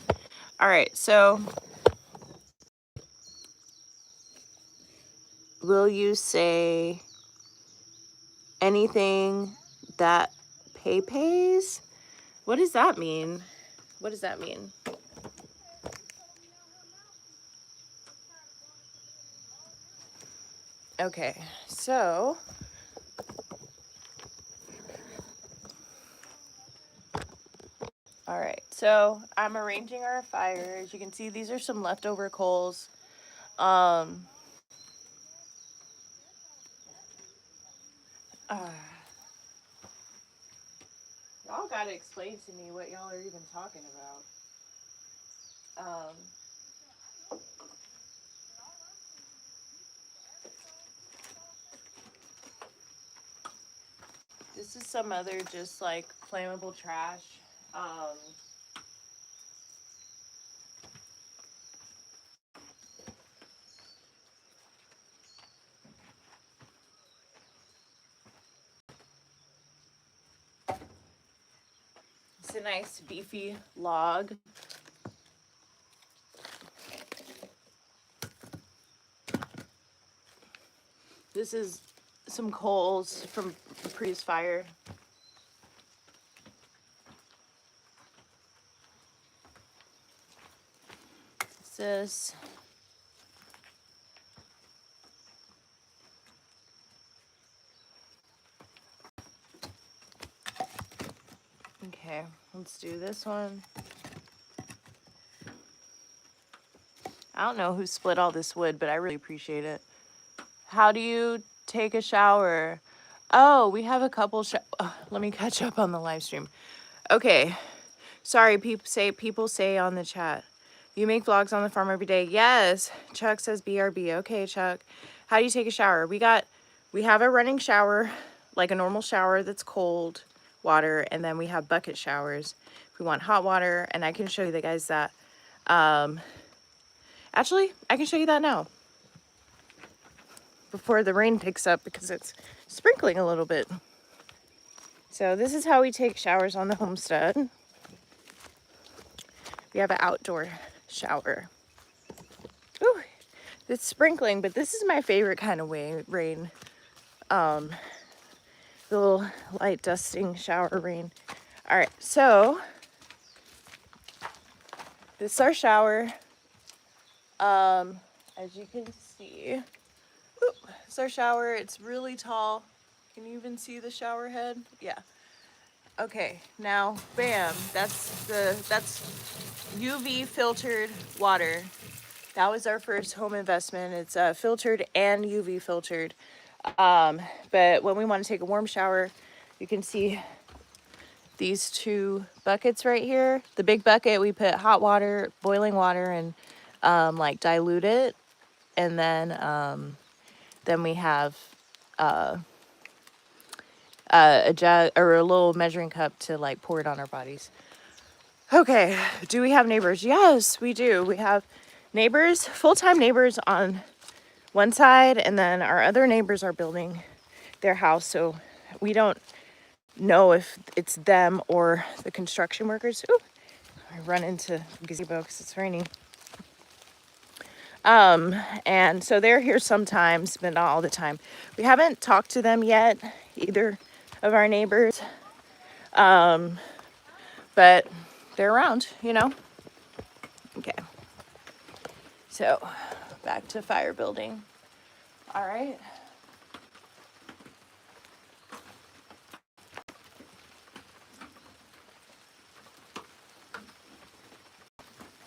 All right, so will you say anything that pays. What does that mean? What does that mean? Okay, so all right, so I'm arranging our fire. As you can see, these are some leftover coals. Um, y'all gotta explain to me what y'all are even talking about. This is some other just like flammable trash. It's a nice beefy log. This is some coals from the previous fire. This. Okay, let's do this one. I don't know who split all this wood, but I really appreciate it. How do you take a shower? Oh, we have a couple let me catch up on the live stream. Okay. Sorry, people say on the chat. You make vlogs on the farm every day. Yes. Chuck says BRB. Okay, Chuck. How do you take a shower? We have a running shower, like a normal shower that's cold water, and then we have bucket showers if we want hot water, and I can show you the guys that. Actually, I can show you that now before the rain picks up because it's sprinkling a little bit. So this is how we take showers on the homestead. We have an outdoor shower. Ooh, it's sprinkling, but this is my favorite kind of rain. The little light dusting shower rain. All right, so this is our shower. As you can see, it's our shower. It's really tall. Can you even see the shower head? Yeah. Okay, now, bam, that's UV filtered water. That was our first home investment. It's filtered and UV filtered. But when we want to take a warm shower, you can see these two buckets right here. The big bucket, we put hot water, boiling water, and like dilute it. And then we have a jug or a little measuring cup to like pour it on our bodies. Okay, do we have neighbors? Yes, we do. We have neighbors, full-time neighbors on one side, and then our other neighbors are building their house, so we don't know if it's them or the construction workers. Ooh, I run into gazebo because it's raining. And so they're here sometimes, but not all the time. We haven't talked to them yet, either of our neighbors, but they're around, you know. Okay, so back to fire building. All right.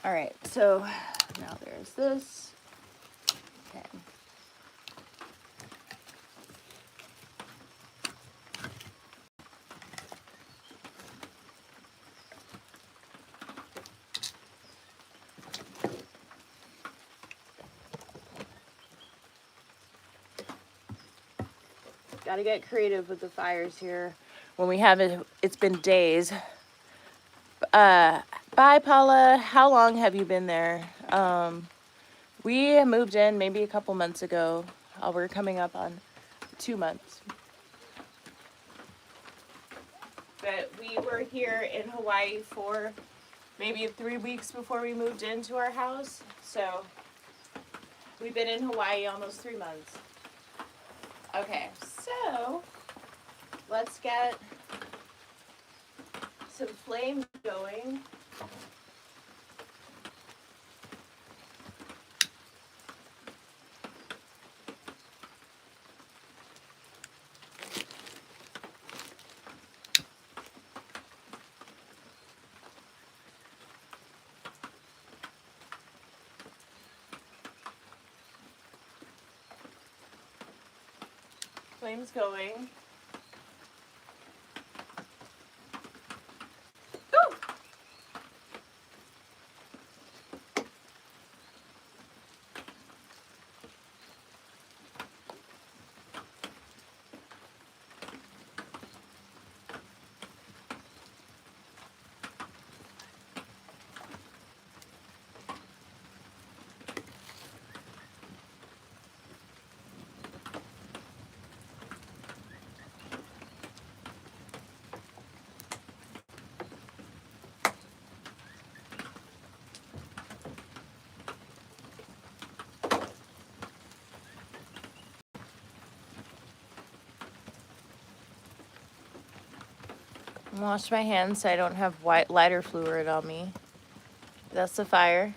All right, so now there's this. Okay. Gotta get creative with the fires here. When we have it, it's been days. Bye, Paula. How long have you been there? We moved in maybe a couple months ago. We're coming up on 2 months. But we were here in Hawaii for maybe 3 weeks before we moved into our house. So we've been in Hawaii almost 3 months. Okay, so let's get some flame going. Flame's going. Woo! Wash my hands so I don't have white lighter fluid on me. That's the fire.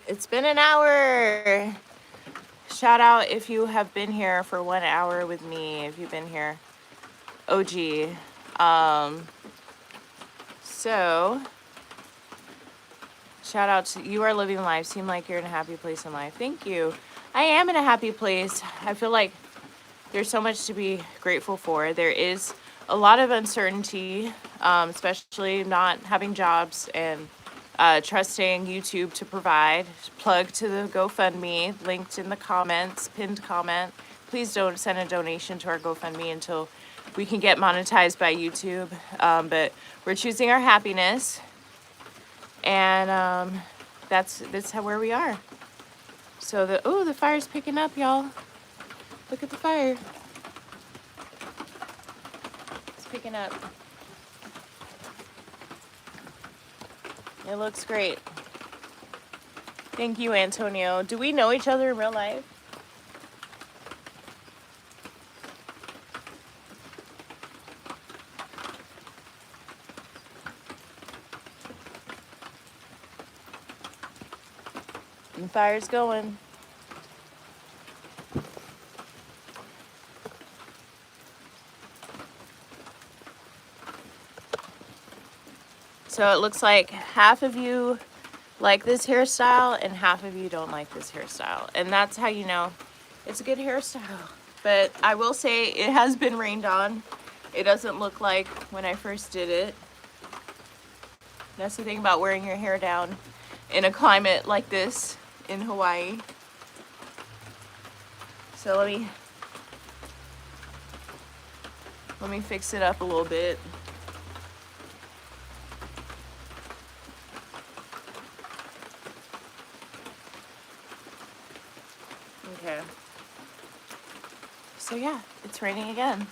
It's been an hour. Shout out if you have been here for 1 hour with me, if you've been here. OG. So, shout out to you are living life. Seem like you're in a happy place in life. Thank you. I am in a happy place. I feel like there's so much to be grateful for. There is a lot of uncertainty, especially not having jobs and trusting YouTube to provide. Plug to the GoFundMe, linked in the comments, pinned comment. Please don't send a donation to our GoFundMe until we can get monetized by YouTube. But we're choosing our happiness, and that's how where we are. So the fire's picking up, y'all. Look at the fire. It's picking up. It looks great. Thank you, Antonio. Do we know each other in real life? The fire's going. So it looks like half of you like this hairstyle and half of you don't like this hairstyle. And that's how you know it's a good hairstyle. But I will say it has been rained on. It doesn't look like when I first did it. That's the thing about wearing your hair down in a climate like this in Hawaii. So let me fix it up a little bit. Okay. So yeah, it's raining again.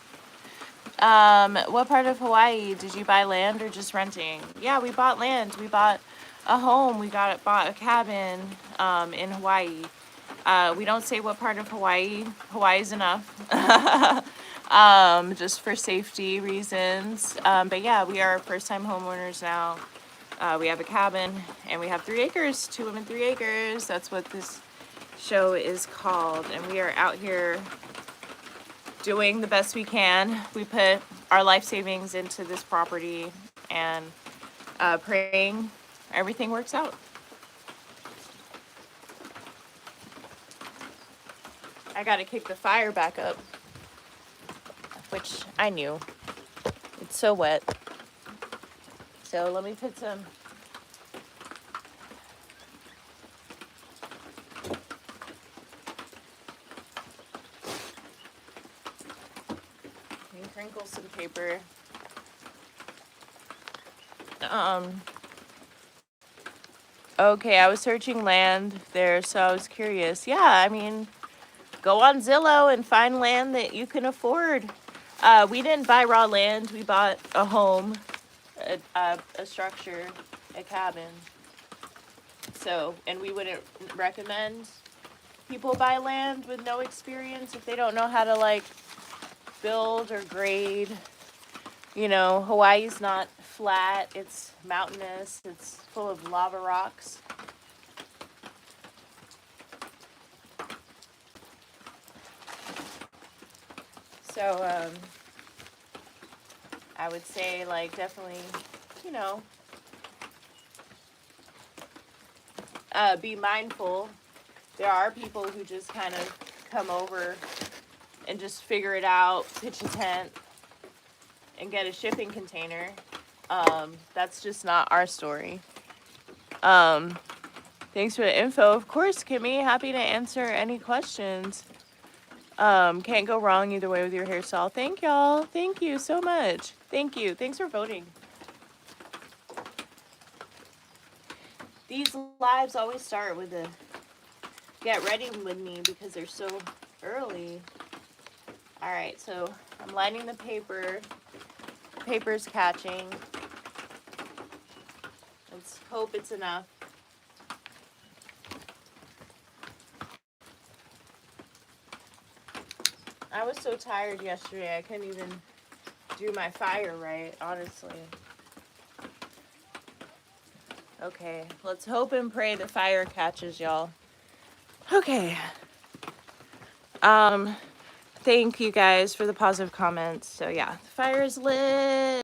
What part of Hawaii did you buy land or just renting? Yeah, we bought land. We bought a home. We bought a cabin in Hawaii. We don't say what part of Hawaii. Hawaii's enough. Just for safety reasons. But yeah, we are first-time homeowners now. We have a cabin, and we have 3 acres. 2 women, 3 acres. That's what this show is called. And we are out here doing the best we can. We put our life savings into this property and praying everything works out. I gotta kick the fire back up, which I knew. It's so wet. So let me put some crinkle some paper. Okay, I was searching land there, so I was curious. Yeah, I mean, go on Zillow and find land that you can afford. We didn't buy raw land. We bought a home, a structure, a cabin. So, and we wouldn't recommend people buy land with no experience if they don't know how to, like, build or grade. You know, Hawaii's not flat, it's mountainous, it's full of lava rocks. So, I would say, like, definitely, you know, be mindful. There are people who just kind of come over and just figure it out, pitch a tent, and get a shipping container. That's just not our story. Thanks for the info. Of course, Kimmy, happy to answer any questions. Can't go wrong either way with your hairstyle. Thank y'all. Thank you so much. Thank you. Thanks for voting. These lives always start with a get ready with me because they're so early. All right, so I'm lighting the paper. The paper's catching. Let's hope it's enough. I was so tired yesterday, I couldn't even do my fire right, honestly. Okay, let's hope and pray the fire catches, y'all. Okay. Thank you guys for the positive comments. So yeah, the fire is lit.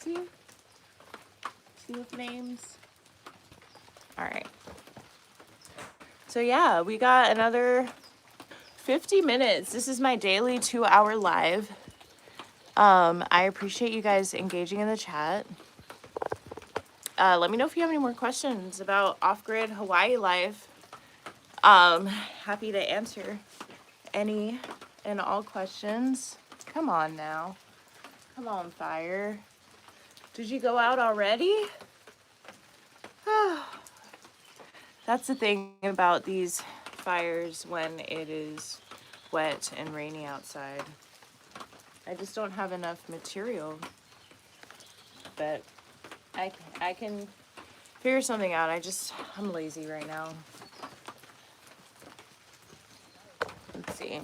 See the flames? All right. So yeah, we got another 50 minutes. This is my daily 2-hour live. I appreciate you guys engaging in the chat. Let me know if you have any more questions about off-grid Hawaii life. Happy to answer any and all questions. Come on now. Come on, fire. Did you go out already? That's the thing about these fires when it is wet and rainy outside. I just don't have enough material. But I can figure something out. I'm lazy right now. Let's see.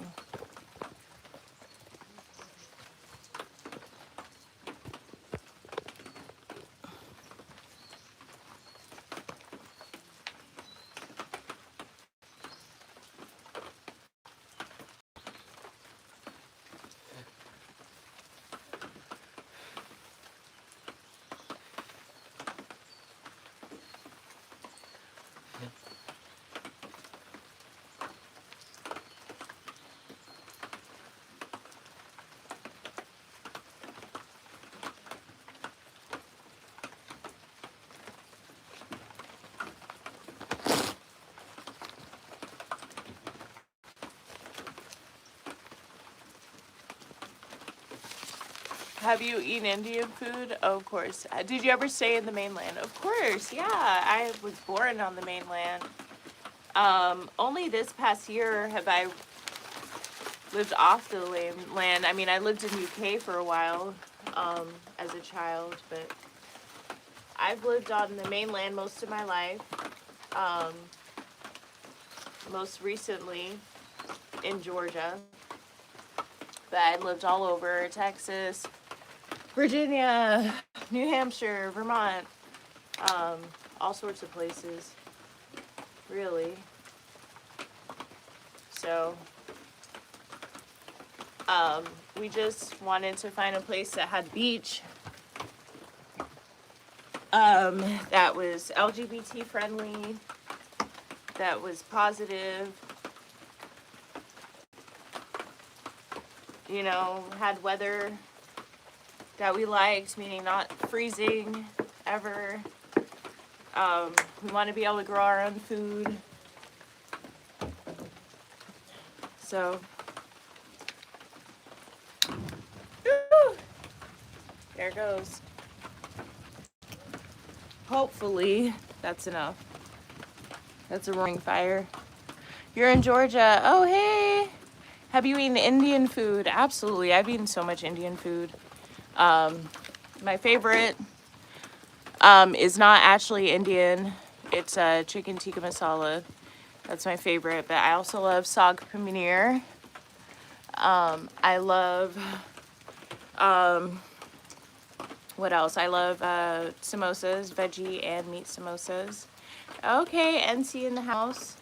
Have you eaten Indian food? Oh, of course. Did you ever stay in the mainland? Of course, yeah. I was born on the mainland. Only this past year have I lived off the land. I mean, I lived in UK for a while as a child, but I've lived on the mainland most of my life. Most recently in Georgia. But I lived all over Texas, Virginia, New Hampshire, Vermont, all sorts of places, really. So, we just wanted to find a place that had beach, that was LGBT friendly, that was positive, you know, had weather that we liked, meaning not freezing ever. We want to be able to grow our own food. So, whew, there it goes. Hopefully, that's enough. That's a roaring fire. You're in Georgia. Oh, hey. Have you eaten Indian food? Absolutely. I've eaten so much Indian food. My favorite is not actually Indian. It's chicken tikka masala. That's my favorite. But I also love saag paneer. I love, what else? I love samosas, veggie and meat samosas. Okay, NC in the house.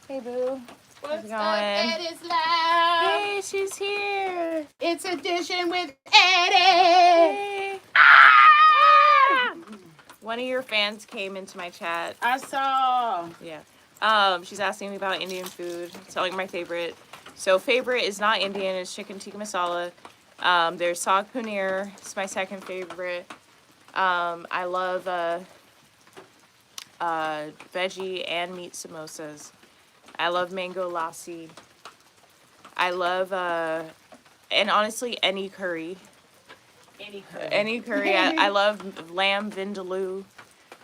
Hey, boo. What's it up, going? Eddie's Love? Hey, she's here. It's Edition with Eddie. Hey. Ah! One of your fans came into my chat. I saw. Yeah. She's asking me about Indian food. It's like my favorite. So favorite is not Indian. It's chicken tikka masala. There's saag paneer. It's my second favorite. I love veggie and meat samosas. I love mango lassi. I love, and honestly, any curry. Any curry. I love lamb vindaloo.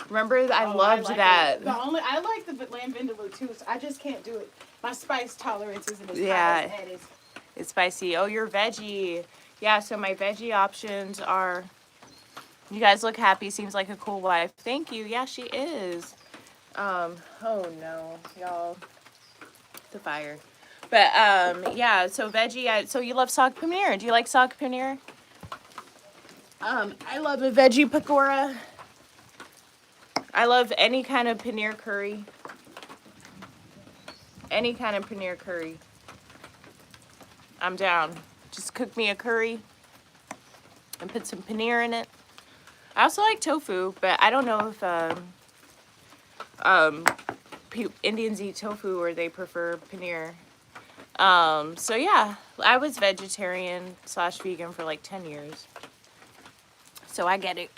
Remember, I loved like that. I like the lamb vindaloo too. So I just can't do it. My spice tolerance isn't as high as Eddie's. It's spicy. Oh, you're veggie. Yeah, so my veggie options are, you guys look happy. Seems like a cool wife. Thank you. Yeah, she is. Oh no, y'all. The fire. But, yeah, so veggie, so you love saag paneer. Do you like saag paneer? I love a veggie pakora. I love any kind of paneer curry. Any kind of paneer curry. I'm down. Just cook me a curry and put some paneer in it. I also like tofu, but I don't know if Indians eat tofu or they prefer paneer. So yeah, I was vegetarian / vegan for like 10 years. So I get it.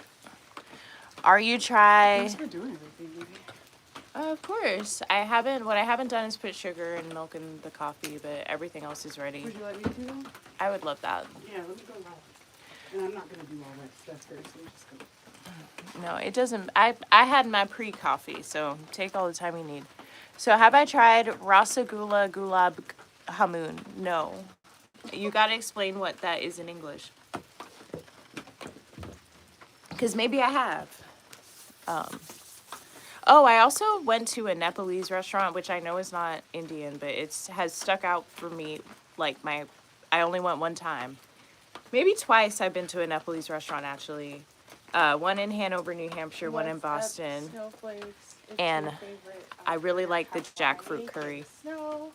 Are you try? Thanks for doing everything, baby. Of course. What I haven't done is put sugar and milk in the coffee, but everything else is ready. Would you like me to though? I would love that. Yeah, let me go live. And I'm not gonna do all that stuff first. I'm just gonna. No, it doesn't. I had my pre-coffee, so take all the time you need. So have I tried Rasagula Gulab Hamoon? No. You gotta explain what that is in English. Because maybe I have. Oh, I also went to a Nepalese restaurant, which I know is not Indian, but has stuck out for me. Like I only went one time. Maybe twice I've been to a Nepalese restaurant, actually. One in Hanover, New Hampshire, one in Boston. And I really like the jackfruit curry. No,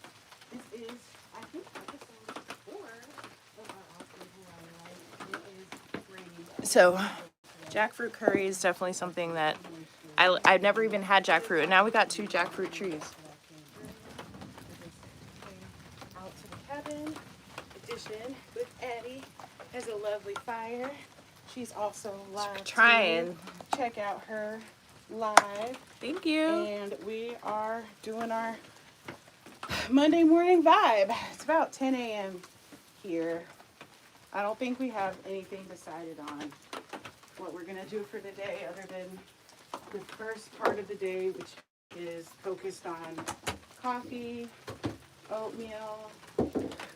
this is, I think, episode 4 of our awesome Hawai'i. It is So jackfruit curry is definitely something that I've never even had jackfruit, and now we got 2 jackfruit trees. Out to the cabin. Edition with Addy has a lovely fire. She's also live. Trying. Too. Check out her live. Thank you. And we are doing our Monday morning vibe. It's about 10 a.m. here. I don't think we have anything decided on what we're going to do for the day other than the first part of the day, which is focused on coffee, oatmeal.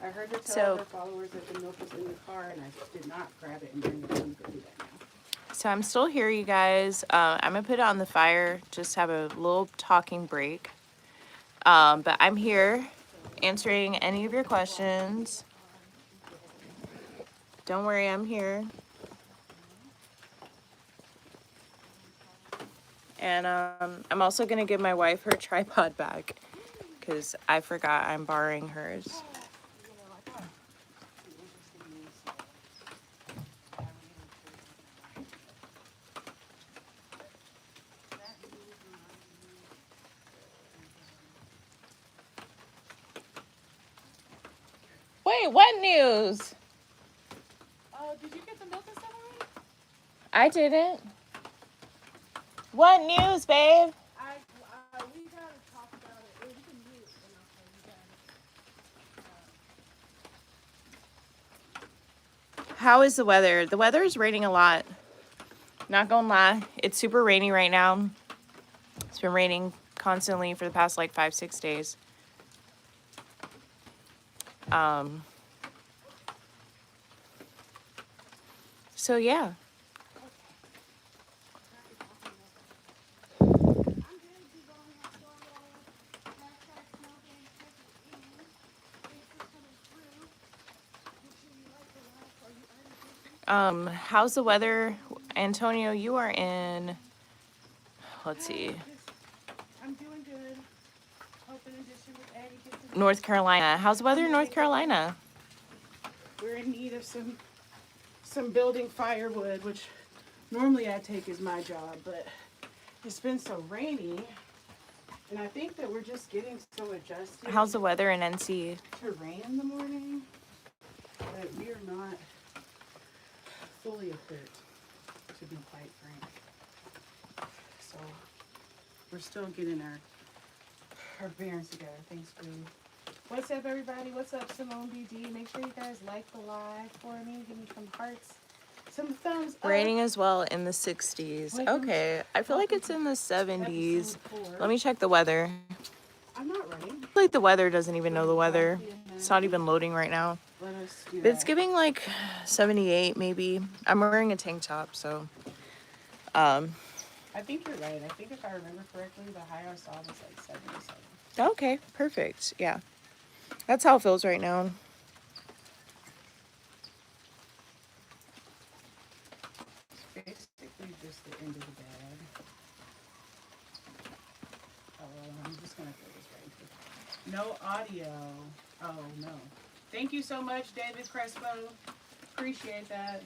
I heard her tell her followers that the milk was in the car, and I did not grab it and bring it home, but do that now. So I'm still here, you guys. I'm going to put it on the fire, just have a little talking break. But I'm here answering any of your questions. Don't worry, I'm here. And I'm also going to give my wife her tripod back because I forgot I'm borrowing hers. Wait, what news? Did you get the milk and stuff already? I didn't. What news, babe? We gotta talk about it. Or you can mute and I'll tell you guys. How is the weather? The weather is raining a lot. Not gonna lie. It's super rainy right now. It's been raining constantly for the past like 5-6 days. So yeah. How's the weather? Antonio, you are in, let's see, I'm doing good. Hoping and dishing with Addy gets to North Carolina. How's the weather in North Carolina? We're in need of some building firewood, which normally I take as my job, but it's been so rainy, and I think that we're just getting so adjusted How's the weather in NC? to rain in the morning that we are not fully equipped, to be quite frank. So we're still getting our bearings together. Thanks, Boo. What's up, everybody? What's up, Simone BD? Make sure you guys like the live for me. Give me some hearts, some thumbs up. Raining as well in the 60s. Okay, I feel like it's in the 70s. Let me check the weather. I'm not running. I feel like the weather doesn't even know the weather. It's not even loading right now. Let us do But it's that. giving like 78 maybe. I'm wearing a tank top, so. I think you're right. I think if I remember correctly, the high I saw was like 77. Okay, perfect. Yeah. That's how it feels right now. It's basically just the end of the bag. I'm just going to throw this right here. No audio. Oh, no. Thank you so much, David Crespo. Appreciate that.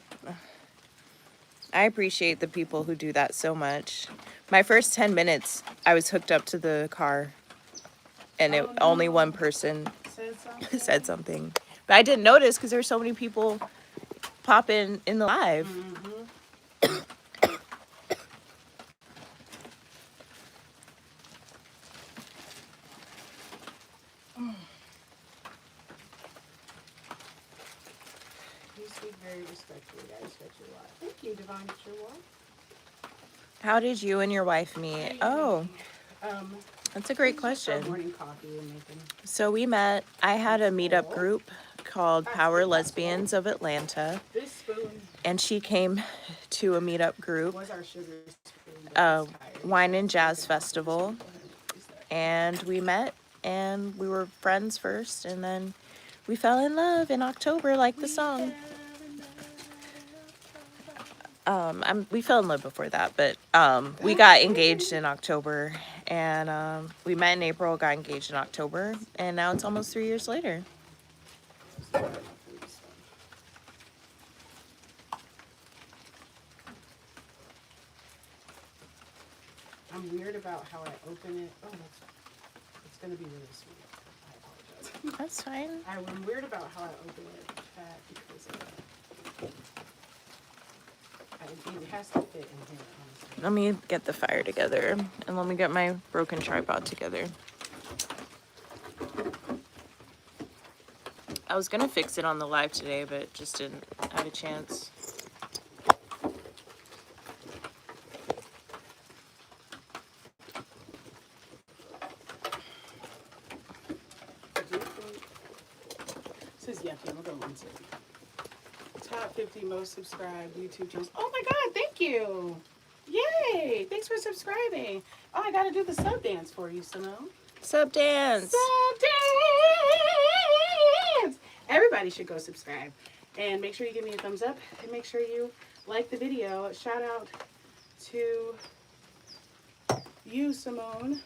I appreciate the people who do that so much. My first 10 minutes, I was hooked up to the car, and Oh, no. only one person Said something. said something. But I didn't notice because there's so many people popping in the live. You speak very respectfully. I respect you a lot. Thank you, Divine Sherwood. How did you and your wife meet? Oh, that's a great This is just our question. morning coffee we're making. So we met, I had a meetup group called Power Lesbians of Atlanta, This spoon and she came to a meetup group, was our sugar spoon. But it's tired. Wine and Jazz Festival, and we met, and we were friends first, and then we fell in love in October, like the song. We fell in love before that, but we got engaged in October, and we met in April, got engaged in October, and now it's almost 3 years later. I'm weird about how I open it. Oh, it's gonna be really sweet. I apologize. That's fine. I'm weird about how I open it because it has to fit in here, honestly. Let me get the fire together, and let me get my broken tripod together. I was gonna fix it on the live today, but just didn't have a chance. This is yucky. I'm gonna go rinse it. Top 50 most subscribed YouTube channels. Oh my God! Thank you. Yay! Thanks for subscribing. Oh, I gotta do the sub dance for you, Simone. Sub dance. Sub dance. Everybody should go subscribe, and make sure you give me a thumbs up, and make sure you like the video. Shout out to you, Simone.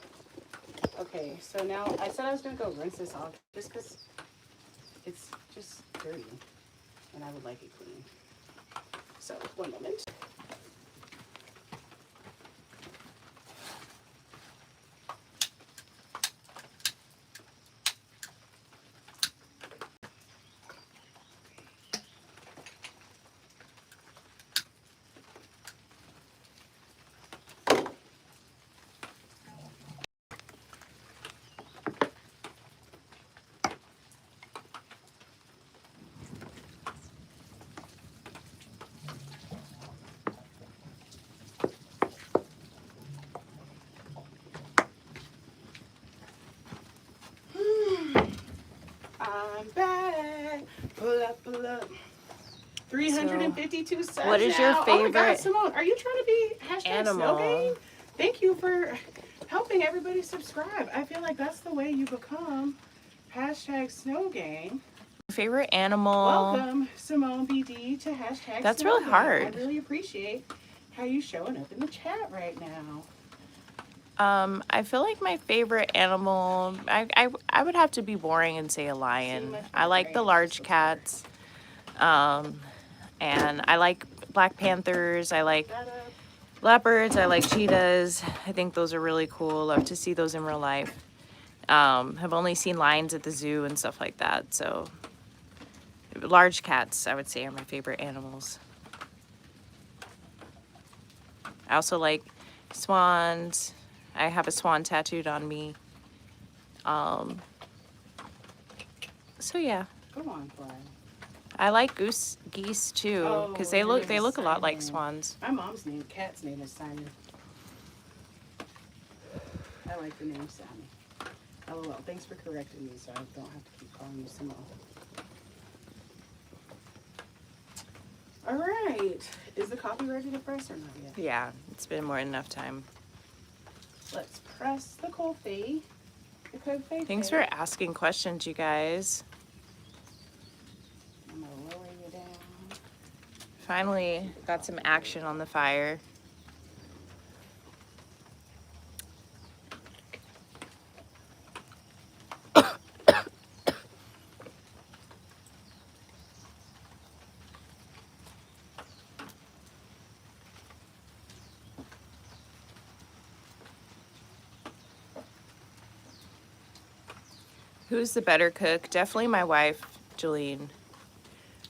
Okay, so now I said I was going to go rinse this off just because it's just dirty and I would like it clean. So, one moment. I'm back. Pull up, pull up. 352 subs. What is your now. Oh my God, favorite Simone, are you trying to be hashtag animal? Snowden? Thank you for helping everybody subscribe. I feel like that's the way you become hashtag Snow Gang. Favorite animal? Welcome, Simone BD, to hashtag That's Snow really Gang. hard. I really appreciate how you showing up in the chat right now. I feel like my favorite animal, I would have to be boring and say a lion. I like the large cats. And I like black panthers. I like leopards. I like cheetahs. I think those are really cool. Love to see those in real life. Have only seen lions at the zoo and stuff like that. So large cats, I would say, are my favorite animals. I also like swans. I have a swan tattooed on me. So yeah. Come on, fly. I like geese too, because they look a lot like Simon. swans. My mom's cat's name is Simon. I like the name Simon. LOL. Thanks for correcting me, so I don't have to keep calling you Simone. All right. Is the coffee ready to press or not yet? Yeah, it's been more than enough time. Let's press the coffee. Thanks for asking questions, you guys. I'm gonna lower you down. Finally got some action on the fire. Who's the better cook? Definitely my wife, Jolene.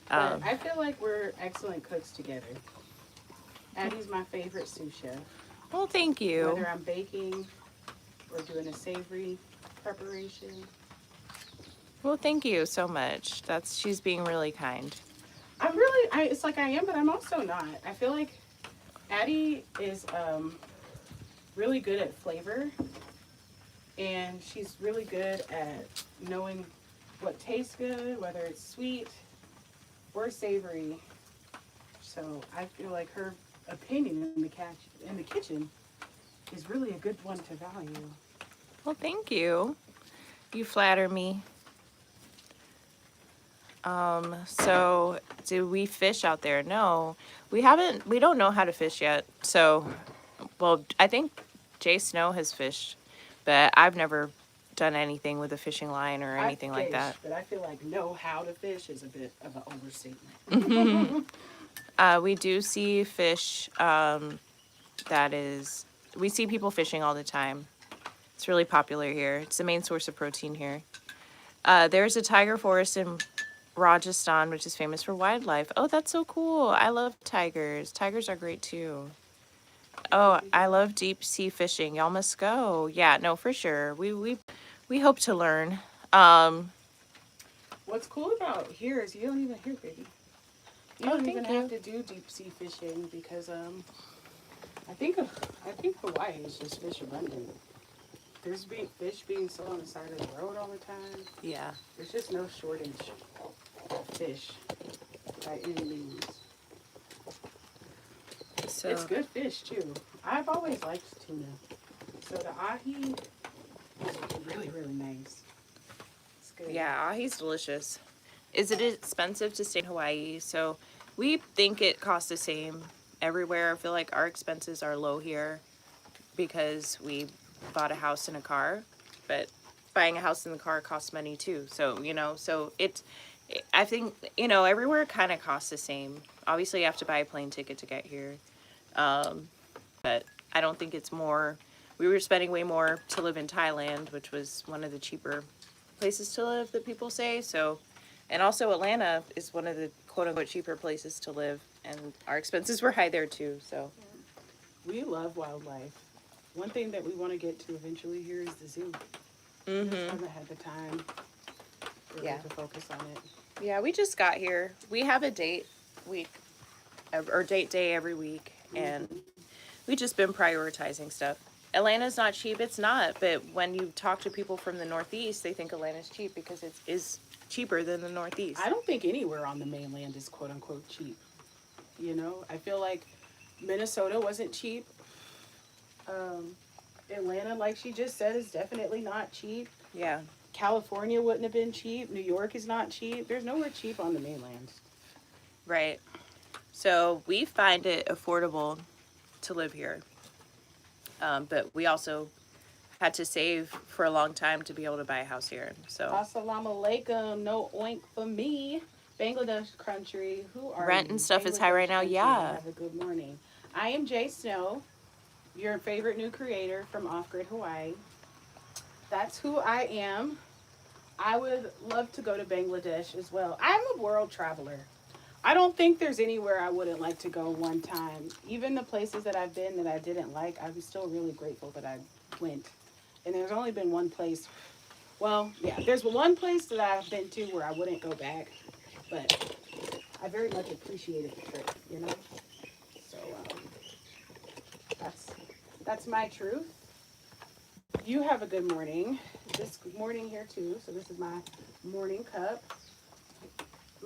But I feel like we're excellent cooks together. Addy's my favorite sous chef. Well, thank you. Whether I'm baking or doing a savory preparation. Well, thank you so much. She's being really kind. I'm really, it's like I am, but I'm also not. I feel like Addy is really good at flavor, and she's really good at knowing what tastes good, whether it's sweet or savory. So I feel like her opinion in the kitchen is really a good one to value. Well, thank you. You flatter me. So do we fish out there? No, we don't know how to fish yet. So, well, I think Jay Snow has fished, but I've never done anything with a fishing line or anything like that. But I feel like know how to fish is a bit of an overstatement. We do see fish, we see people fishing all the time. It's really popular here. It's the main source of protein here. There's a tiger forest in Rajasthan, which is famous for wildlife. Oh, that's so cool. I love tigers. Tigers are great too. Oh, I love deep sea fishing. Y'all must go. Yeah, no, for sure. We hope to learn. What's cool about here is you don't even hear, baby. You don't even have to do deep sea fishing because I think Hawaii is just fish abundant. There's fish being sold on the side of the road all the time. Yeah. There's just no shortage of fish by any means. So It's good fish too. I've always liked tuna. So the ahi is really, really nice. It's good. yeah, ahi's delicious. Is it expensive to stay in Hawaii? So we think it costs the same everywhere. I feel like our expenses are low here. because we bought a house and a car, but buying a house and the car costs money too. So, you know, I think, you know, everywhere kind of costs the same. Obviously, you have to buy a plane ticket to get here. But I don't think it's more. We were spending way more to live in Thailand, which was one of the cheaper places to live that people say. So, and also Atlanta is one of the quote unquote cheaper places to live, and our expenses were high there too. So, We love wildlife. One thing that we want to get to eventually here is the zoo. Just haven't had the time really Yeah. to focus on it. yeah, we just got here. We have a date week or date day every week, and we just been prioritizing stuff. Atlanta's not cheap. It's not. But when you talk to people from the Northeast, they think Atlanta's cheap because it is cheaper than the Northeast. I don't think anywhere on the mainland is quote unquote cheap. You know, I feel like Minnesota wasn't cheap. Atlanta, like she just said, is definitely not cheap. Yeah. California wouldn't have been cheap. New York is not cheap. There's nowhere cheap on the mainland. Right. So we find it affordable to live here. But we also had to save for a long time to be able to buy a house here. So Assalamu alaikum. No oink for me. Bangladesh country. Who are rent you? and stuff is high Bangladesh right now. country. Yeah. Have a good morning. I am Jay Snow, your favorite new creator from Off Grid Hawaii. That's who I am. I would love to go to Bangladesh as well. I'm a world traveler. I don't think there's anywhere I wouldn't like to go one time. Even the places that I've been that I didn't like, I'm still really grateful that I went. And there's only been one place. Well, yeah, there's one place that I've been to where I wouldn't go back, but I very much appreciated the trip, you know? So that's my truth. You have a good morning. This morning here too, so this is my morning cup.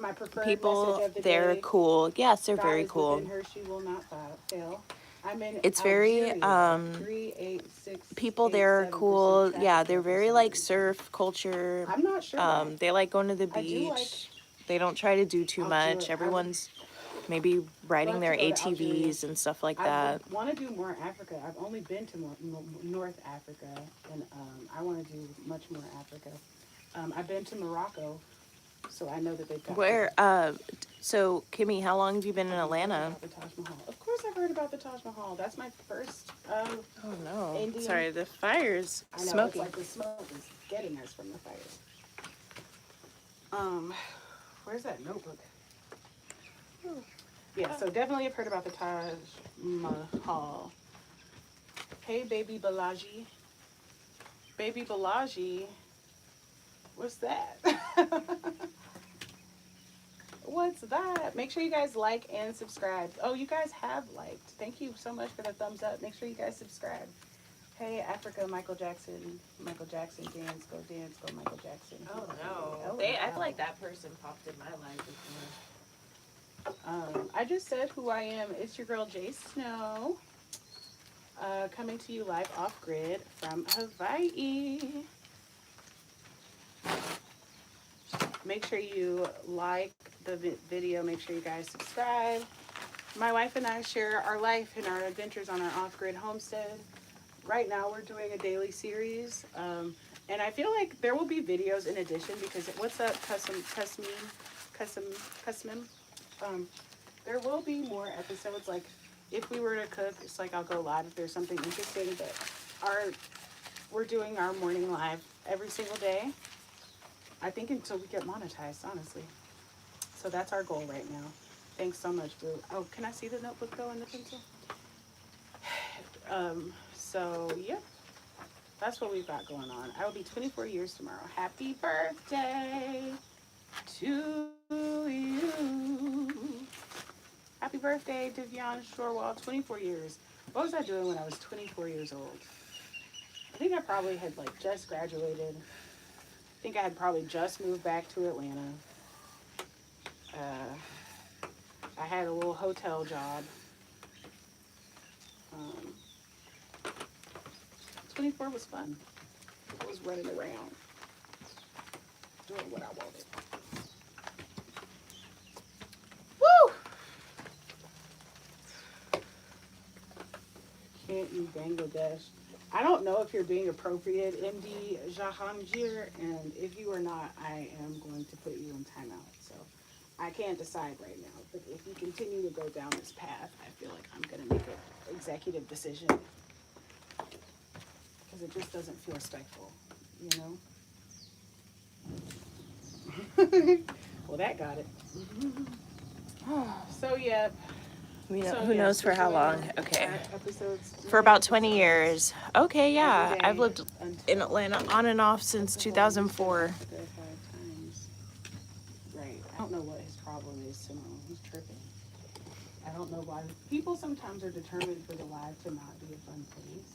My preferred People, message of the they're day. cool. Yes, they're God very is cool. within her, she will not fail. I'm in It's very, Algeria, 386. people there are cool. Yeah, they're very like surf culture. I'm not sure. They like going to the I do like- beach. They don't try to do too Algeria. much. Everyone's maybe riding love their to go to Algeria. ATVs and stuff like I that. want to do more Africa. I've only been to North Africa, and I want to do much more Africa. I've been to Morocco, so I know that they've got. Where, so Kimmy, how long have you been in Atlanta? About the Taj Mahal. Of course, I've heard about the Taj Mahal. That's my first. Oh no! Indian. Sorry, the fire's I know smoking. it's like the smoke is getting us from the fires. Where's that notebook? Yeah, so definitely have heard about the Taj Mahal. Hey, baby Balaji. Baby Balaji. What's that? What's that? Make sure you guys like and subscribe. Oh, you guys have liked. Thank you so much for the thumbs up. Make sure you guys subscribe. Hey, Africa, Michael Jackson. Michael Jackson, dance, go, Michael Jackson. Oh no! Oh, I wow. feel like that person popped in my life before. I just said who I am. It's your girl, Jay Snow. Coming to you live off grid from Hawaii. Make sure you like the video. Make sure you guys subscribe. My wife and I share our life and our adventures on our off-grid homestead. Right now we're doing a daily series. And I feel like there will be videos in addition because what's up, custom. There will be more episodes. Like if we were to cook, it's like I'll go live if there's something interesting. But we're doing our morning live every single day. I think until we get monetized, honestly. So that's our goal right now. Thanks so much, Boo. Oh, can I see the notebook though and the pencil? So yeah, that's what we've got going on. I will be 24 years tomorrow. Happy birthday to you. Happy birthday, Divyan Shorwall, 24 years. What was I doing when I was 24 years old? I think I probably had like just graduated. I think I had probably just moved back to Atlanta. I had a little hotel job. 24 was fun. I was running around, doing what I wanted. Woo! giant in Bangladesh. I don't know if you're being appropriate, MD Jahangir, and if you are not, I am going to put you in timeout. So I can't decide right now. But if you continue to go down this path, I feel like I'm going to make an executive decision because it just doesn't feel respectful, you know? Well, that got it. So, yeah. Who knows for how long? Okay. Episodes, For about 20 years. Okay, yeah. every I've day lived in Atlanta on and off since 2004. Right. I don't know what his problem is, Simone. He's tripping. I don't know why. People sometimes are determined for the life to not be a fun place.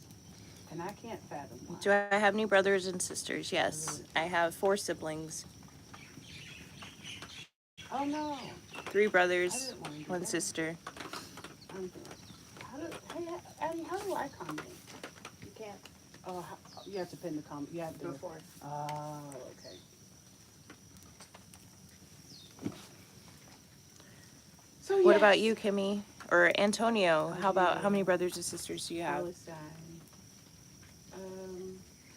And I can't fathom why. Do I have any brothers and sisters? Yes. I have 4 siblings. Oh, no. 3 brothers, 1 sister. Hey, Addy, how do I comment? You can't. Oh, you have to pin the comment. You have to. Before. Oh, okay. So, What about you, Kimmy? Or Antonio? How many brothers and sisters do you have? Palestine.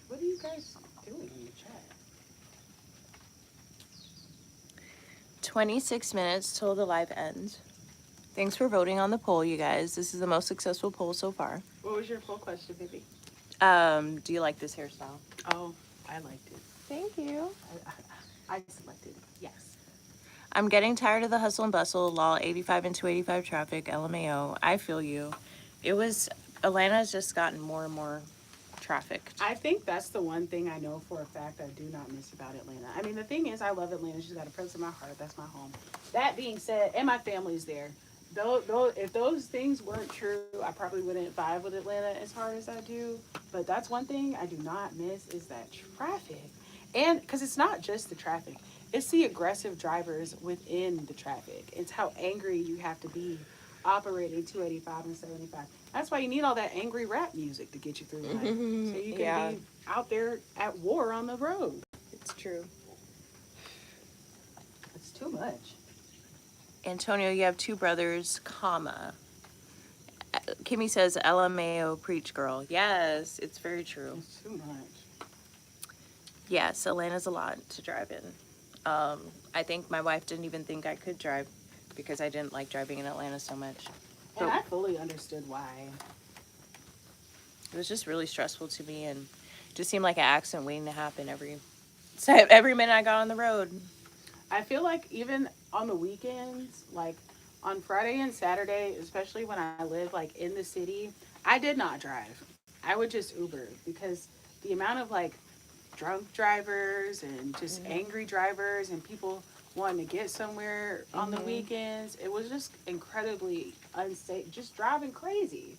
What are you guys doing in the chat? 26 minutes till the live ends. Thanks for voting on the poll, you guys. This is the most successful poll so far. What was your poll question, baby? Do you like this hairstyle? Oh, I liked it. Thank you. I selected it. Yes. I'm getting tired of the hustle and bustle, law 85 and 285 traffic, LMAO. I feel you. Atlanta's just gotten more and more trafficked. I think that's the one thing I know for a fact I do not miss about Atlanta. I mean, the thing is, I love Atlanta. She's got a place in my heart. That's my home. That being said, and my family's there. Though, if those things weren't true, I probably wouldn't vibe with Atlanta as hard as I do. But that's one thing I do not miss is that traffic. And because it's not just the traffic. It's the aggressive drivers within the traffic. It's how angry you have to be operating 285 and 75. That's why you need all that angry rap music to get you through life. So you can be out there at war on the road. It's true. It's too much. Antonio, you have 2 brothers, comma. Kimmy says, LMAO, preach girl. Yes, it's very true. It's too much. Yes, Atlanta's a lot to drive in. I think my wife didn't even think I could drive because I didn't like driving in Atlanta so much. And I fully understood why. It was just really stressful to me and just seemed like an accident waiting to happen every minute I got on the road. I feel like even on the weekends, like on Friday and Saturday, especially when I lived like in the city, I did not drive. I would just Uber because the amount of like drunk drivers and just angry drivers and people wanting to get somewhere on the weekends, it was just incredibly unsafe, just driving crazy.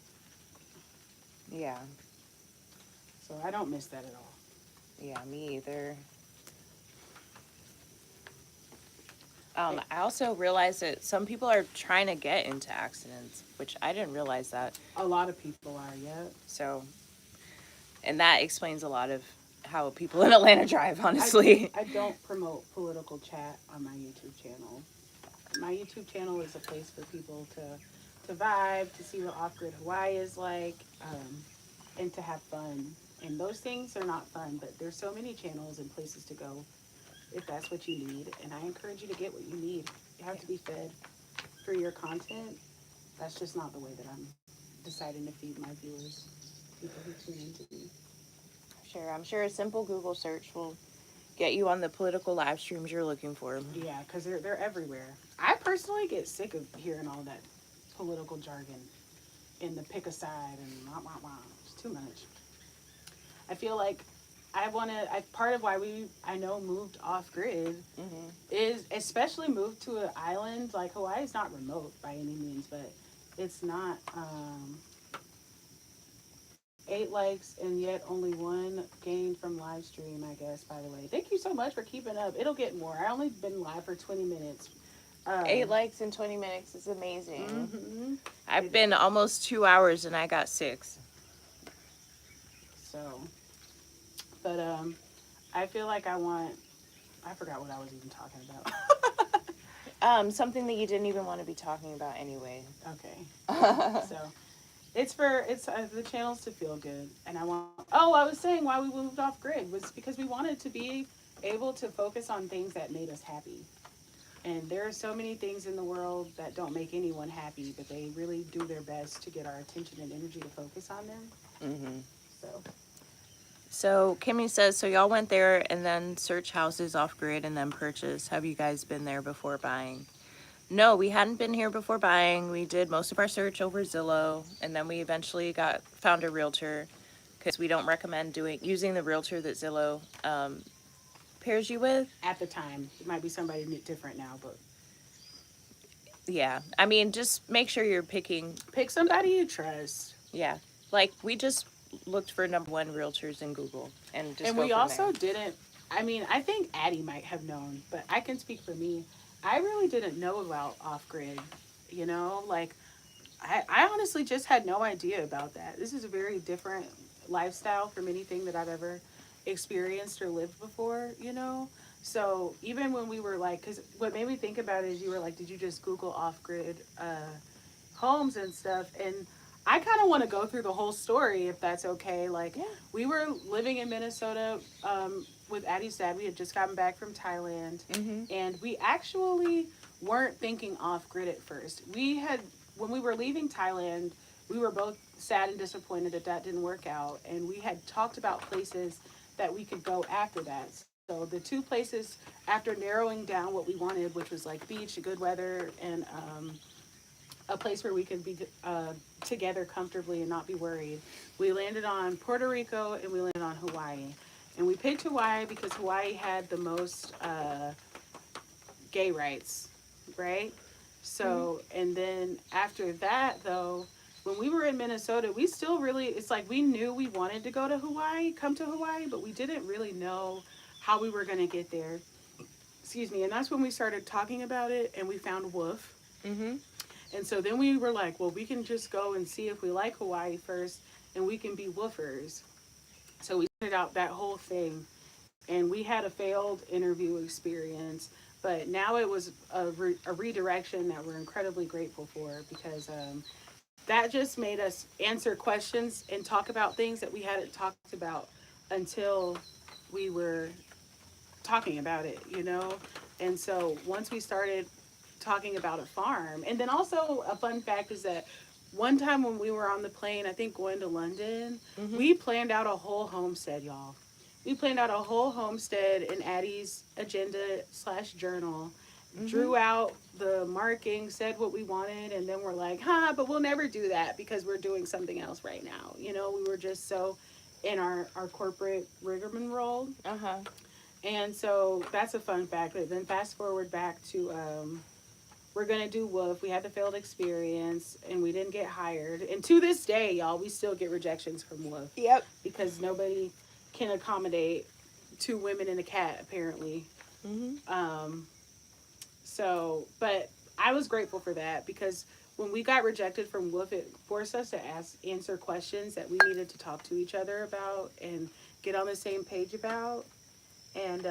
Yeah. So I don't miss that at all. Yeah, me either. I also realized that some people are trying to get into accidents, which I didn't realize that. A lot of people are, yeah. So, and that explains a lot of how people in Atlanta drive, honestly. I don't promote political chat on my YouTube channel. My YouTube channel is a place for people to vibe, to see what off-grid Hawaii is like, and to have fun. And those things are not fun, but there's so many channels and places to go if that's what you need. And I encourage you to get what you need. You have to be fed for your content. That's just not the way that I'm deciding to feed my viewers, people who tune into me. I'm sure a simple Google search will get you on the political live streams you're looking for. Yeah, because they're everywhere. I personally get sick of hearing all that political jargon and the pick a side and wah, wah, wah. It's too much. I feel like part of why I know moved off grid is especially moved to an island. Like Hawaii is not remote by any means, but it's not 8 likes and yet only 1 gained from live stream, I guess, by the way. Thank you so much for keeping up. It'll get more. I only been live for 20 minutes. 8 likes in 20 minutes is amazing. I've been almost 2 hours and I got 6. So, but I feel like I forgot what I was even talking about. Something that you didn't even want to be talking about anyway. Okay. So, It's the channels to feel good, and I want. Oh, I was saying why we moved off grid was because we wanted to be able to focus on things that made us happy. And there are so many things in the world that don't make anyone happy, but they really do their best to get our attention and energy to focus on them. Mm-hmm. So So Kimmy says, so y'all went there and then search houses off grid and then purchase. Have you guys been there before buying? No, we hadn't been here before buying. We did most of our search over Zillow, and then we eventually found a realtor because we don't recommend using the realtor that Zillow pairs you with. at the time, it might be somebody different now, but Yeah, I mean, just make sure you're picking. pick somebody you trust. Yeah, like we just looked for number one realtors in Google and just And go we from also there. didn't. I mean, I think Addy might have known, but I can speak for me. I really didn't know about off grid. You know, like I honestly just had no idea about that. This is a very different lifestyle from anything that I've ever experienced or lived before, you know? So even when we were like, because what made me think about it is you were like, did you just Google off grid homes and stuff? And I kind of want to go through the whole story if that's okay. Like, Yeah. we were living in Minnesota with Addie's dad. We had just gotten back from Thailand, Mm-hmm. and we actually weren't thinking off grid at first. When we were leaving Thailand, we were both sad and disappointed that that didn't work out. And we had talked about places that we could go after that. So the two places, after narrowing down what we wanted, which was like beach, good weather, and a place where we could be together comfortably and not be worried, we landed on Puerto Rico and we landed on Hawaii. And we picked Hawaii because Hawaii had the most gay rights, right? Mm-hmm. So, and then after that, though, when we were in Minnesota, we still really, it's like we knew we wanted to go to Hawaii, come to Hawaii, but we didn't really know how we were going to get there. Excuse me. And that's when we started talking about it and we found Wolf. Mm-hmm. And so then we were like, well, we can just go and see if we like Hawaii first and we can be woofers. So we started out that whole thing and we had a failed interview experience, but now it was a redirection that we're incredibly grateful for because that just made us answer questions and talk about things that we hadn't talked about until we were talking about it, you know? And so once we started talking about a farm, and then also a fun fact is that one time when we were on the plane, I think going to London, Mm-hmm. we planned out a whole homestead, y'all. We planned out a whole homestead in Addie's agenda slash journal, Mm-hmm. drew out the marking, said what we wanted, and then we're like, huh, but we'll never do that because we're doing something else right now. You know, we were just so in our corporate rigmarole. Uh-huh. And so that's a fun fact. But then fast forward back to we're gonna do Wolf. We had the failed experience and we didn't get hired. And to this day, y'all, we still get rejections from Wolf Yep. because nobody can accommodate two women and a cat apparently. Mm-hmm. Um, so, but I was grateful for that because when we got rejected from Wolf, it forced us to answer questions that we needed to talk to each other about and get on the same page about. And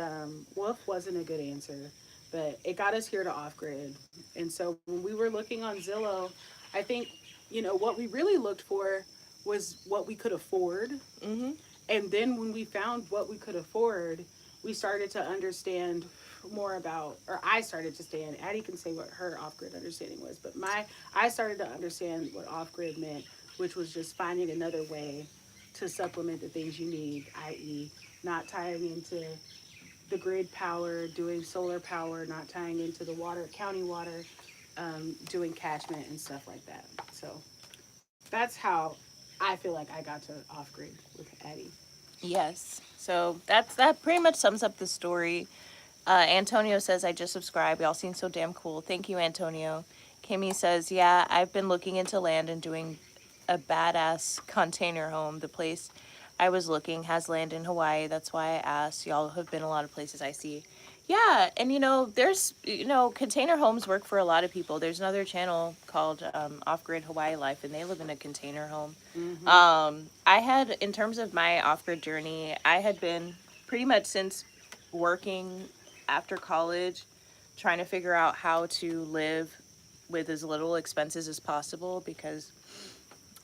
Wolf wasn't a good answer, but it got us here to off grid. And so when we were looking on Zillow, I think, you know, what we really looked for was what we could afford. Mm-hmm. And then when we found what we could afford, we started to understand more about, or I started to understand. Addie can say what her off grid understanding was, but I started to understand what off grid meant, which was just finding another way to supplement the things you need, i.e., not tying into the grid power, doing solar power, not tying into the water, county water, doing catchment and stuff like that. So that's how I feel like I got to off grid with Addie. Yes. So that pretty much sums up the story. Antonio says, I just subscribed. Y'all seem so damn cool. Thank you, Antonio. Kimmy says, yeah, I've been looking into land and doing a badass container home. The place I was looking has land in Hawaii. That's why I asked. Y'all have been a lot of places I see. Yeah, and container homes work for a lot of people. There's another channel called Off Grid Hawaii Life, and they live in a container home. Mm-hmm. I had, in terms of my off grid journey, I had been pretty much since working after college, trying to figure out how to live with as little expenses as possible because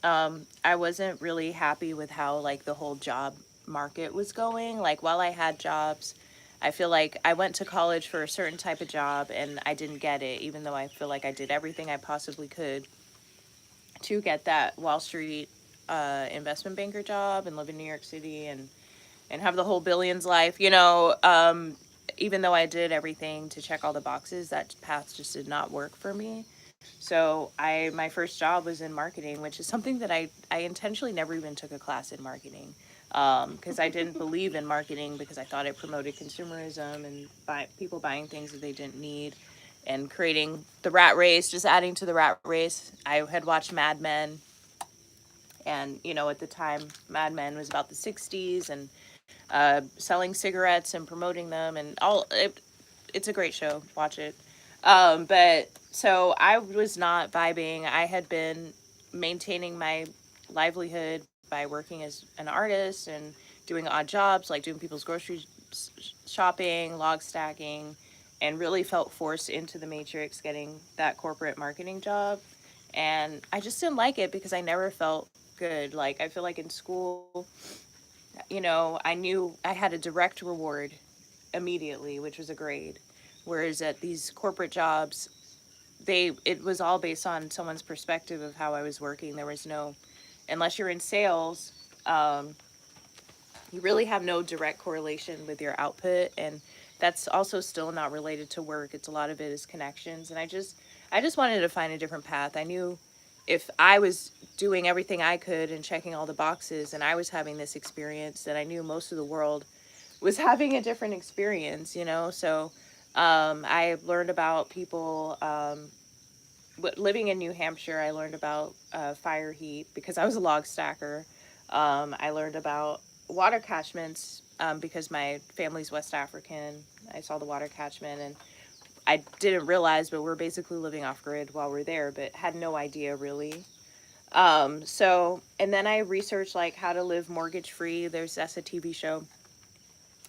I wasn't really happy with how like the whole job market was going. Like while I had jobs, I feel like I went to college for a certain type of job and I didn't get it, even though I feel like I did everything I possibly could to get that Wall Street investment banker job and live in New York City and have the whole billions life. Even though I did everything to check all the boxes, that path just did not work for me. So my first job was in marketing, which is something that I intentionally never even took a class in marketing, because I didn't believe in marketing because I thought it promoted consumerism and people buying things that they didn't need and creating the rat race, just adding to the rat race. I had watched Mad Men, and at the time Mad Men was about the 60s and selling cigarettes and promoting them and all. It's a great show. Watch it. But so I was not vibing. I had been maintaining my livelihood by working as an artist and doing odd jobs like doing people's grocery shopping, log stacking, and really felt forced into the matrix getting that corporate marketing job. And I just didn't like it because I never felt good. Like I feel like in school, I knew I had a direct reward immediately, which was a grade. Whereas at these corporate jobs, it was all based on someone's perspective of how I was working. There was no, unless you're in sales, um, you really have no direct correlation with your output, and that's also still not related to work. It's a lot of it is connections, and I just wanted to find a different path. I knew if I was doing everything I could and checking all the boxes, and I was having this experience, that I knew most of the world was having a different experience. So I learned about people. Living in New Hampshire, I learned about fire heat because I was a log stacker. I learned about water catchments because my family's West African. I saw the water catchment and I didn't realize, but we're basically living off grid while we're there, but had no idea really. And then I researched like how to live mortgage free. That's a TV show,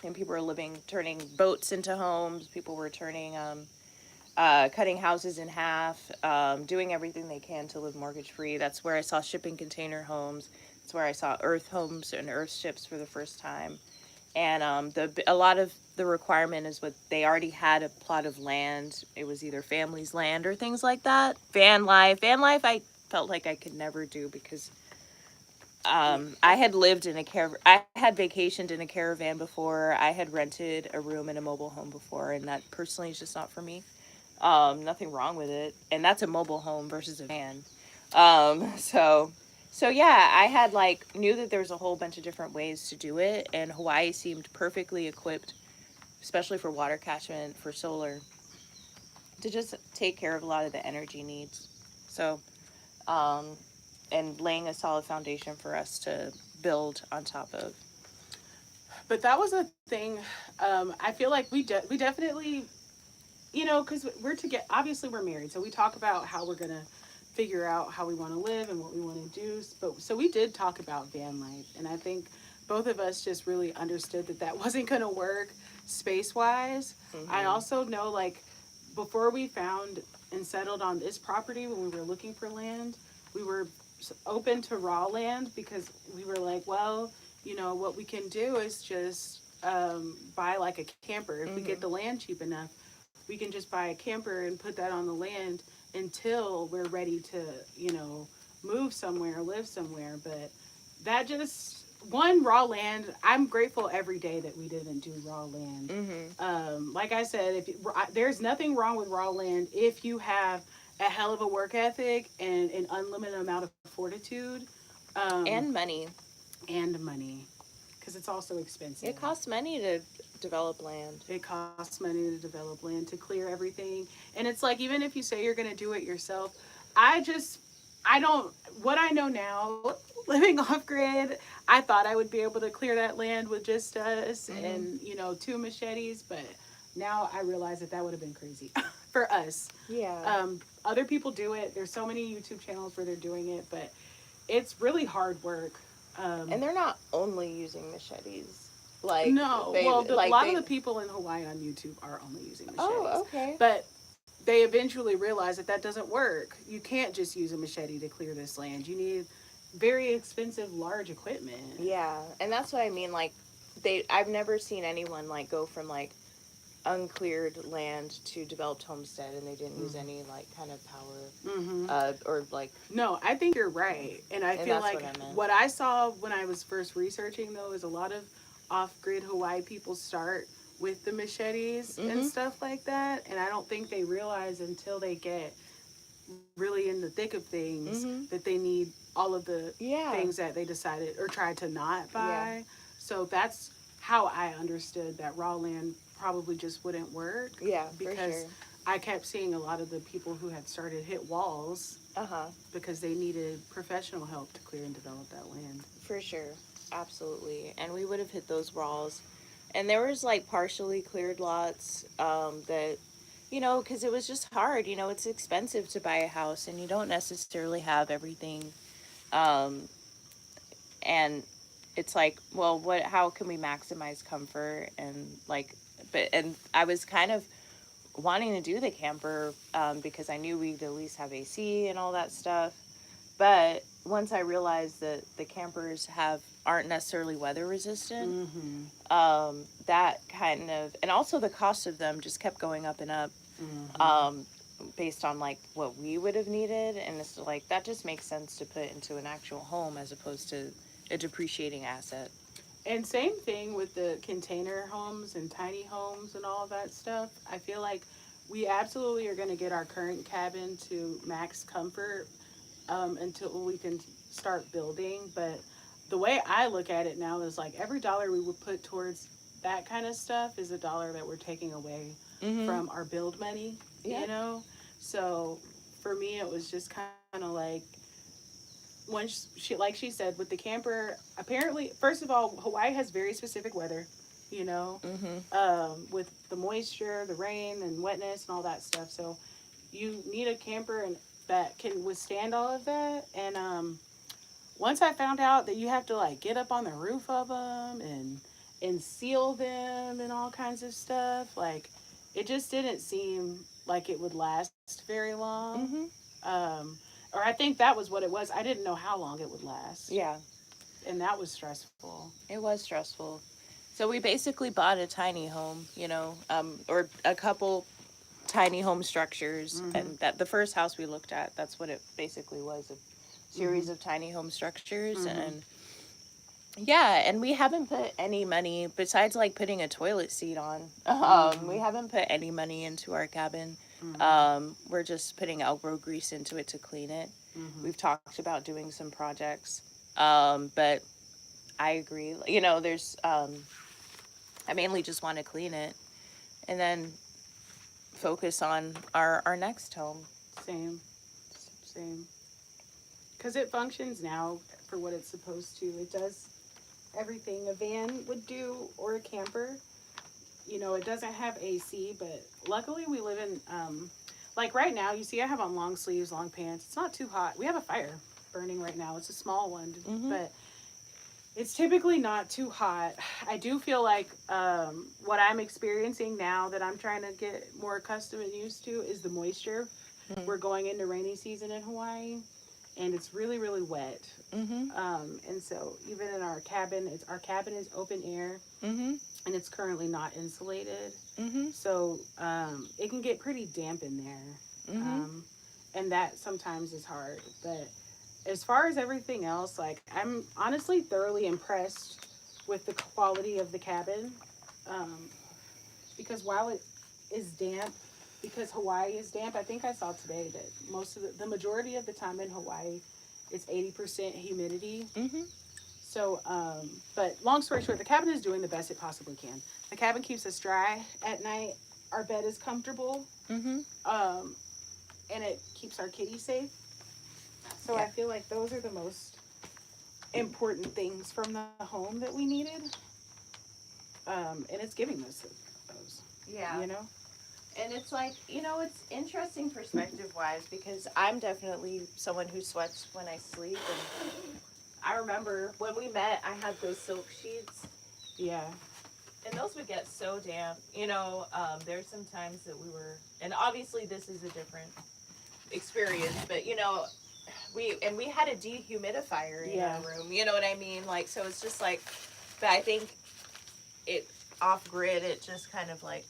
and people were turning boats into homes. People were cutting houses in half, doing everything they can to live mortgage free. That's where I saw shipping container homes. That's where I saw earth homes and earth ships for the first time. And a lot of the requirement is what they already had a plot of land. It was either family's land or things like that. Van life, I felt like I could never do because I had lived in I had vacationed in a caravan before. I had rented a room in a mobile home before, and that personally is just not for me. Nothing wrong with it, and that's a mobile home versus a van. Um, so, so yeah, I had like knew that there was a whole bunch of different ways to do it, and Hawaii seemed perfectly equipped, especially for water catchment for solar, to just take care of a lot of the energy needs. So, um, and laying a solid foundation for us to build on top of. But that was a thing. I feel like we definitely, because we're together. Obviously, we're married, so we talk about how we're gonna figure out how we want to live and what we want to do. But so we did talk about van life, and I think both of us just really understood that that wasn't gonna work space wise. I Mm-hmm. also know like before we found and settled on this property when we were looking for land, we were open to raw land because we were like, well, what we can do is just buy like a camper. If we get Mm-hmm. the land cheap enough, we can just buy a camper and put that on the land until we're ready to, move somewhere, live somewhere. But that just one raw land. I'm grateful every day that we didn't do raw land. Mm-hmm. Like I said, there's nothing wrong with raw land if you have a hell of a work ethic and an unlimited amount of fortitude, um, And money. and money, because it's also expensive. It costs money to develop land. It costs money to develop land, to clear everything. And it's like, even if you say you're going to do it yourself, I just, I don't, what I know now, living off grid, I thought I would be able to clear that land with just us Mm-hmm. and, two machetes. But now I realize that that would have been crazy for us. Yeah. Other people do it. There's so many YouTube channels where they're doing it, but it's really hard work. And they're not only using machetes. Like No, they well, a like lot of they the people in Hawaii on YouTube are only using machetes, Oh, okay. but they eventually realize that that doesn't work. You can't just use a machete to clear this land. You need very expensive, large equipment. Yeah, and that's what I mean. Like, I've never seen anyone like go from like uncleared land to developed homestead, and they didn't use any like kind of power, Mm-hmm. or like, No, I think you're right. And I and feel that's like what I meant. what I saw when I was first researching, though, is a lot of off grid Hawaii people start with the machetes and Mm-hmm. stuff like that. And I don't think they realize until they get really in the thick of things Mm-hmm. that they need all of the Yeah. things that they decided or tried to not Yeah. buy. So that's how I understood that raw land probably just wouldn't work, Yeah, for because sure. I kept seeing a lot of the people who had started hit walls Uh huh. because they needed professional help to clear and develop that land. For sure. Absolutely. And we would have hit those walls. And there was like partially cleared lots, that, because it was just hard. It's expensive to buy a house, and you don't necessarily have everything. Um, and it's like, well, how can we maximize comfort? And like, and I was kind of wanting to do the camper, because I knew we'd at least have AC and all that stuff. But once I realized that the campers aren't necessarily weather resistant, Mm-hmm. that kind of, and also the cost of them just kept going up and up, Mm-hmm. um, based on like what we would have needed, and it's like that just makes sense to put into an actual home as opposed to a depreciating asset. And same thing with the container homes and tiny homes and all of that stuff. I feel like we absolutely are going to get our current cabin to max comfort, until we can start building. But the way I look at it now is like every dollar we would put towards that kind of stuff is a dollar that we're taking away Mm-hmm. from our build money, you Yep. know? So for me, it was just kind of like when like she said, with the camper, apparently, first of all, Hawaii has very specific weather, you know, Mm-hmm. with the moisture, the rain, and wetness, and all that stuff. So you need a camper and that can withstand all of that. And once I found out that you have to like get up on the roof of them and seal them and all kinds of stuff, like it just didn't seem like it would last very long. Mm-hmm. Um, or I think that was what it was. I didn't know how long it would last, Yeah, and that was stressful. it was stressful. So we basically bought a tiny home, or a couple tiny home structures, Mm-hmm. and that the first house we looked at, that's what it basically was, a Mm-hmm. series of tiny home structures. Mm-hmm. And yeah, and we haven't put any money besides like putting a toilet seat on. We Mm-hmm. haven't put any money into our cabin. Mm-hmm. We're just putting elbow grease into it to clean it. Mm-hmm. We've talked about doing some projects, but I agree. There's I mainly just want to clean it and then focus on our next home. Same, same. Because it functions now for what it's supposed to. It does everything a van would do or a camper. You know, it doesn't have AC, but luckily we live in, like right now, you see I have on long sleeves, long pants. It's not too hot. We have a fire burning right now. It's a small one, Mm-hmm. but it's typically not too hot. I do feel like what I'm experiencing now that I'm trying to get more accustomed and used to is the moisture. We're going into rainy season in Hawaii, and it's really, really wet. Mm-hmm. And so even in our cabin is open air, Mm-hmm. and it's currently not insulated. Mm-hmm. So it can get pretty damp in there. Mm-hmm. And that sometimes is hard. But as far as everything else, like I'm honestly thoroughly impressed with the quality of the cabin. Um, because while it is damp, because Hawaii is damp, I think I saw today that the majority of the time in Hawaii, it's 80% humidity. Mm-hmm. So, but long story short, the cabin is doing the best it possibly can. The cabin keeps us dry at night. Our bed is comfortable, Mm-hmm. um, and it keeps our kitty safe. So I Yeah. feel like those are the most important things from the home that we needed, and it's giving us those. Yeah. You know. And it's like, it's interesting perspective wise because I'm definitely someone who sweats when I sleep. And I remember when we met, I had those silk sheets, Yeah. and those would get so damp. There's some times that we were, and obviously this is a different experience, but we had a dehumidifier in Yeah. our room. You know what I mean? Like, so it's just like, but I think it off grid. It just kind of like,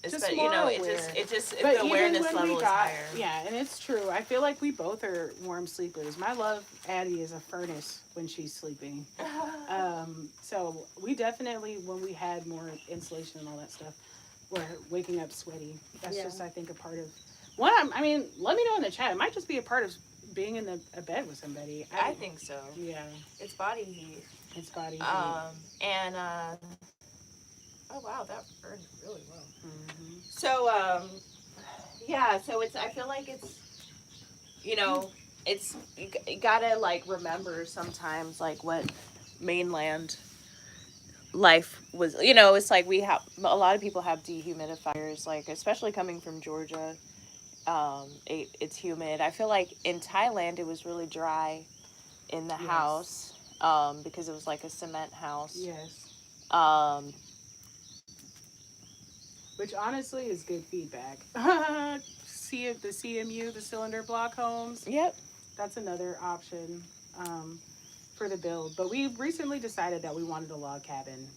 Just you more know, aware. it just But the even awareness when level we is got, higher. yeah, and it's true. I feel like we both are warm sleepers. My love, Addy, is a furnace when she's sleeping. So we definitely, when we had more insulation and all that stuff, we're waking up sweaty. That's Yeah. just, I think, a part of one. I mean, let me know in the chat. It might just be a part of being in a bed with somebody. I think so. Yeah, It's body heat. it's body heat. And oh wow, that burned really well. Mm-hmm. So yeah, so it's, I feel like it's, you know, it's, you gotta like remember sometimes like what mainland life was, you know. It's like we have, a lot of people have dehumidifiers, like especially coming from Georgia. It's humid. I feel like in Thailand it was really dry in the Yes. house, because it was like a cement house. Yes. Um, Which honestly is good feedback. See if the CMU, the cylinder block homes. yep. That's another option for the build. But we recently decided that we wanted a log cabin.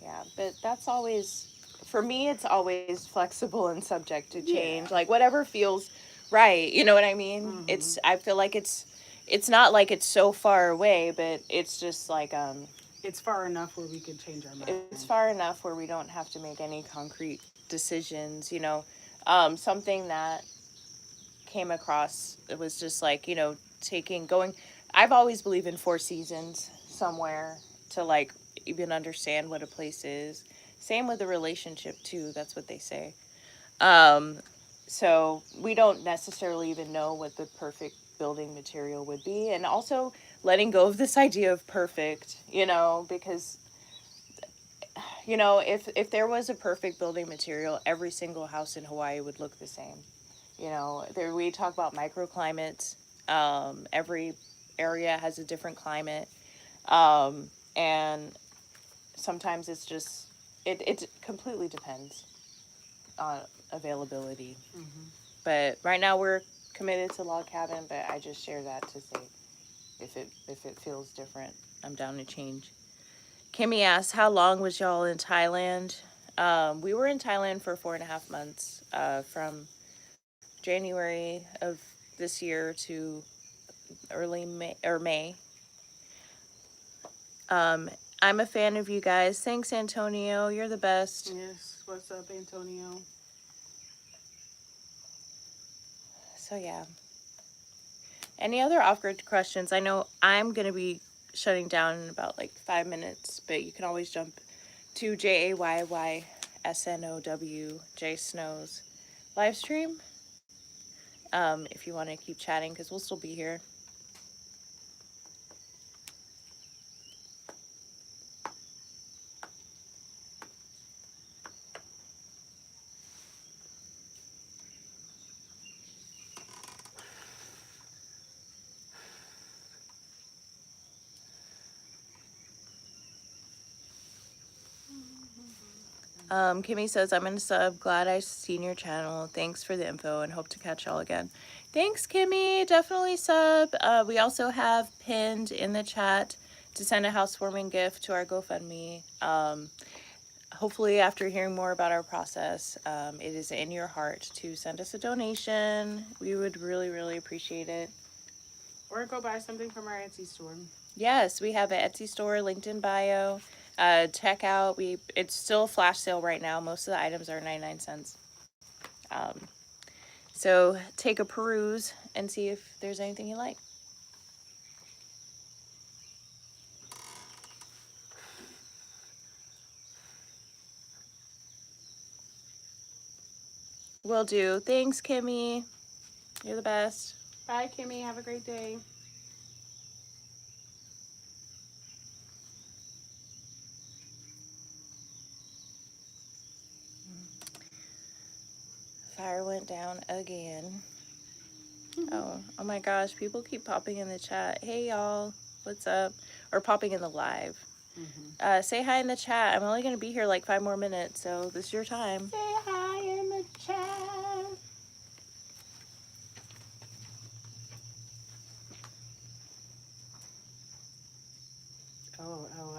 Yeah, but that's always, for me, it's always flexible and subject to change. Yeah. Like whatever feels right, you know what I mean? Mhm. It's, I feel like it's not like it's so far away, but it's just like It's far enough where we could change our mind. it's far enough where we don't have to make any concrete decisions, you know. Something that came across, it was just like, you know, going, I've always believed in 4 seasons somewhere to like even understand what a place is. Same with a relationship too, that's what they say. um so we don't necessarily even know what the perfect building material would be, and also letting go of this idea of perfect, you know, because you know, if there was a perfect building material, every single house in Hawaii would look the same. You know, there, we talk about microclimates. Every area has a different climate, and sometimes it's just, it completely depends on availability. Mm-hmm. But right now we're committed to log cabin. But I just share that to say, if it feels different, I'm down to change. Kimmy asks, how long was y'all in Thailand? We were in Thailand for 4.5 months, from January of this year to early May or May. Um, I'm a fan of you guys. Thanks, Antonio. You're the best. Yes. What's up, Antonio? So yeah. Any other off-grid questions? I know I'm gonna be shutting down in about like 5 minutes, but you can always jump to JAYYSNOW J Snows live stream, if you want to keep chatting, because we'll still be here. Kimmy says, I'm in a sub. Glad I seen your channel. Thanks for the info and hope to catch y'all again. Thanks, Kimmy. Definitely sub. We also have pinned in the chat to send a housewarming gift to our GoFundMe. Hopefully, after hearing more about our process, it is in your heart to send us a donation. We would really, really appreciate it. Or go buy something from our Etsy store. Yes, we have an Etsy store linked in bio. Check out. It's still a flash sale right now. Most of the items are 99 cents. So take a peruse and see if there's anything you like. Will do. Thanks, Kimmy. You're the best. Bye, Kimmy. Have a great day. Fire went down again. Oh my gosh. People keep popping in the chat. Hey, y'all. What's up? Or popping in the live. Mm-hmm. Say hi in the chat. I'm only going to be here like 5 more minutes, so this is your time. Say hi in the chat.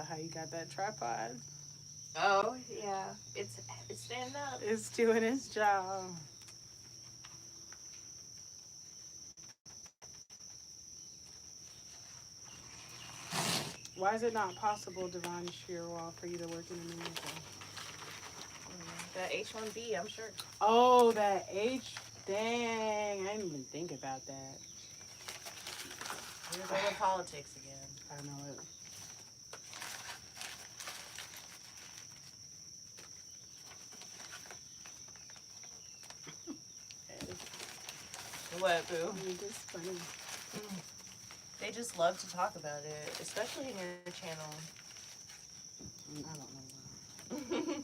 how you got that tripod. Oh, yeah. It's standing up. It's doing its job. Why is it not possible, Devon Shearwall, for you to work in America? The H-1B, I'm sure. Oh, that H. Dang, I didn't even think about that. Here's all the politics again. I know it. What, boo? It's just funny. They just love to talk about it, especially in your channel. I don't know why.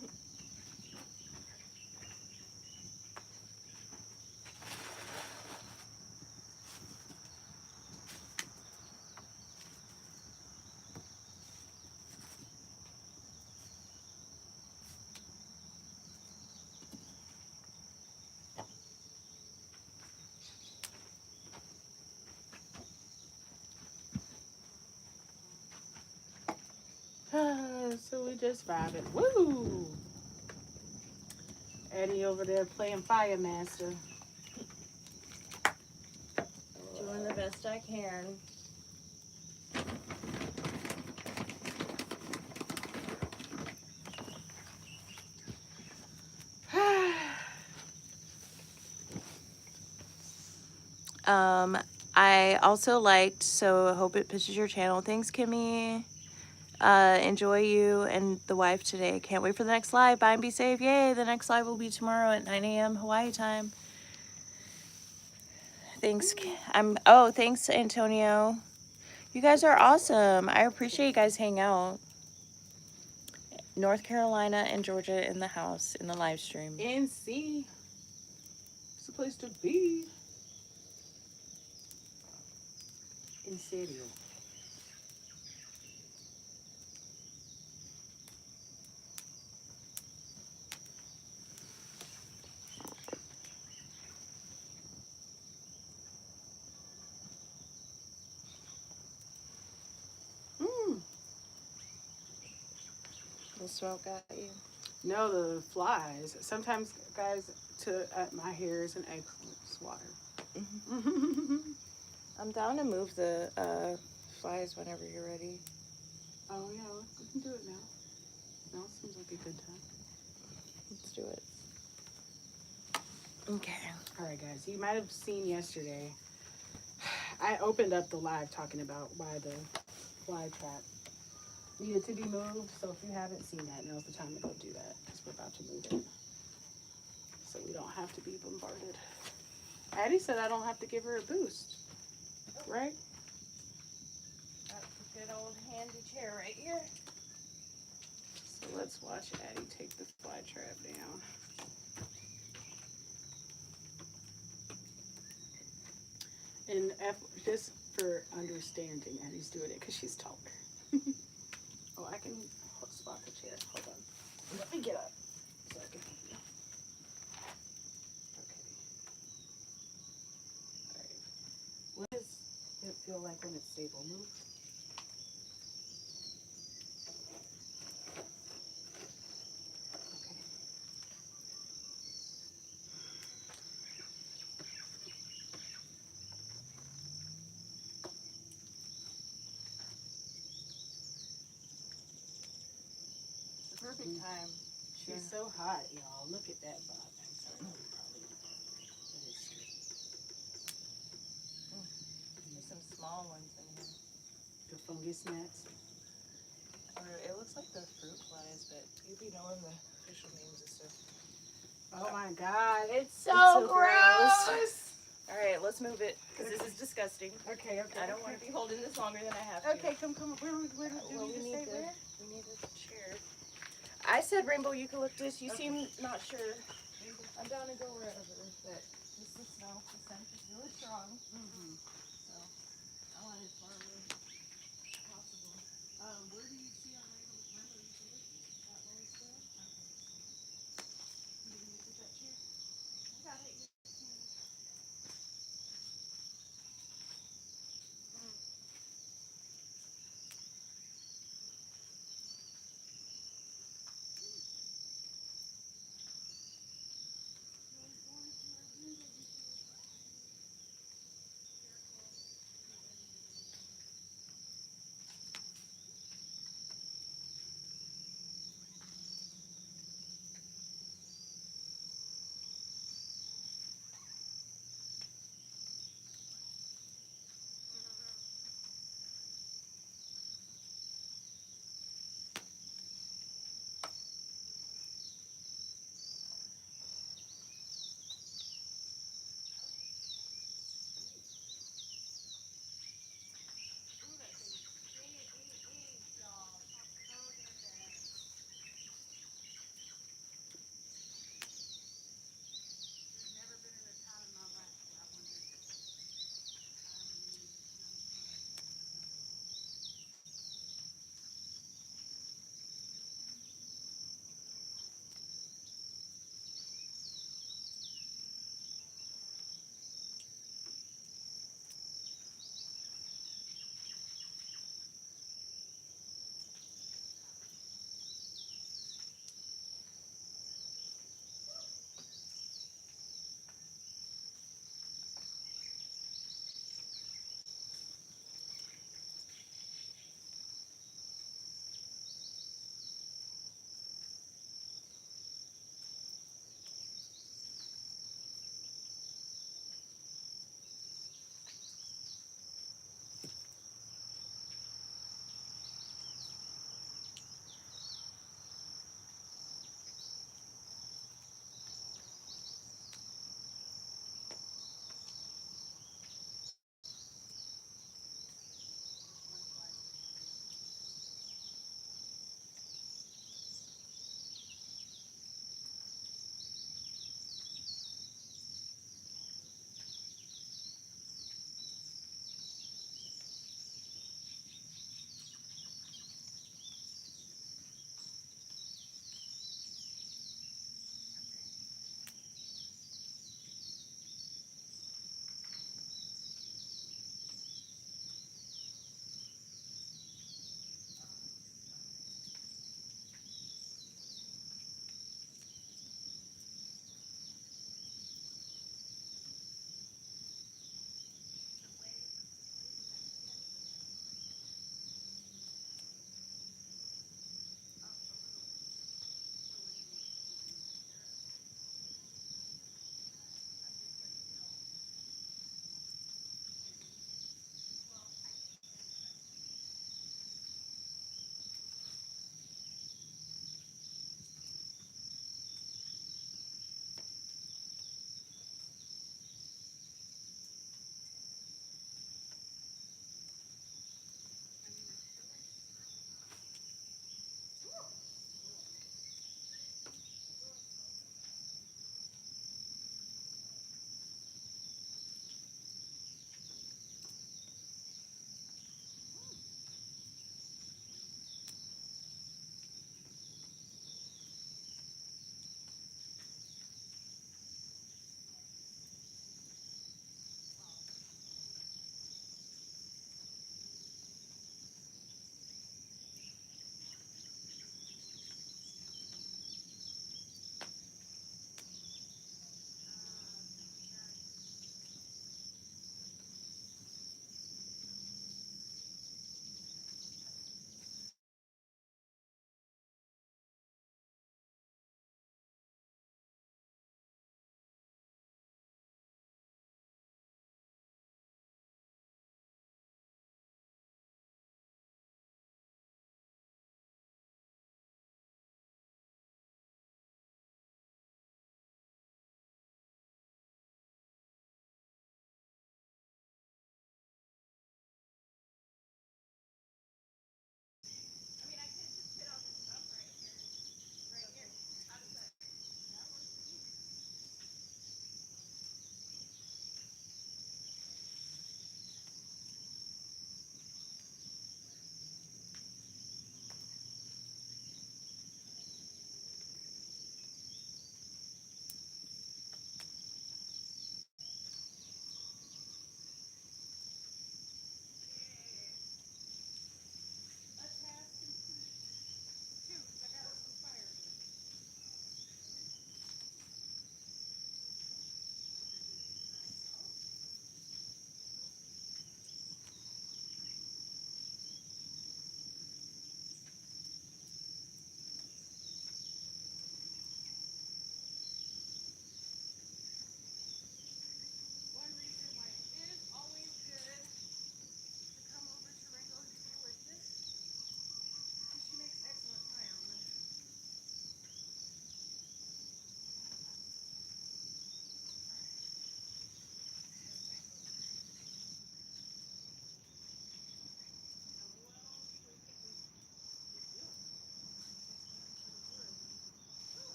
So we just vibing. Woo! Addy over there playing Fire Master. Doing the best I can. I also liked, so I hope it pitches your channel. Thanks, Kimmy. Enjoy you and the wife today. Can't wait for the next live. Bye and be safe. Yay, the next live will be tomorrow at 9 a.m. Hawaii time. Thanks. Thanks, Antonio. You guys are awesome. I appreciate you guys hanging out. North Carolina and Georgia in the house in the live stream. NC. It's the place to be. In serio. The smoke got you. No, the flies. Sometimes, guys, my hair is an excellent swatter. I'm down to move the flies whenever you're ready. Oh yeah, we can do it now. Now seems like a good time. Let's do it. Okay. All right, guys. You might have seen yesterday. I opened up the live talking about why the fly trap needed to be moved. So if you haven't seen that, now's the time to go do that because we're about to move it. So we don't have to be bombarded. Addy said I don't have to give her a boost. Right? That's a good old handy chair right here. So let's watch Addy take the fly trap down. And just for understanding, Addy's doing it because she's taller. Oh, I can spot the chair. Hold on. Let me get up so I can help you. Okay. All right. What does it feel like when it's stable? Move. Okay. Perfect time. She's so hot, y'all. Look at that bob. I'm sorry. Probably. That is straight. There's some small ones in here. The fungus gnats. Or it looks like the fruit flies, but you'd be knowing the official names and stuff. Oh my God. It's so so gross. gross. All right, let's move it because this is disgusting. Okay, okay. I don't want to be holding this longer than I have to. Okay, come. Where do Well, we need to say where? we need a chair. I said rainbow eucalyptus. You seem not sure. I'm down to go wherever, but this is snow. The scent is really strong. So I want it as far away as possible. Where do you see our rainbow eucalyptus? That one still? Okay. You need to get that chair? I got it.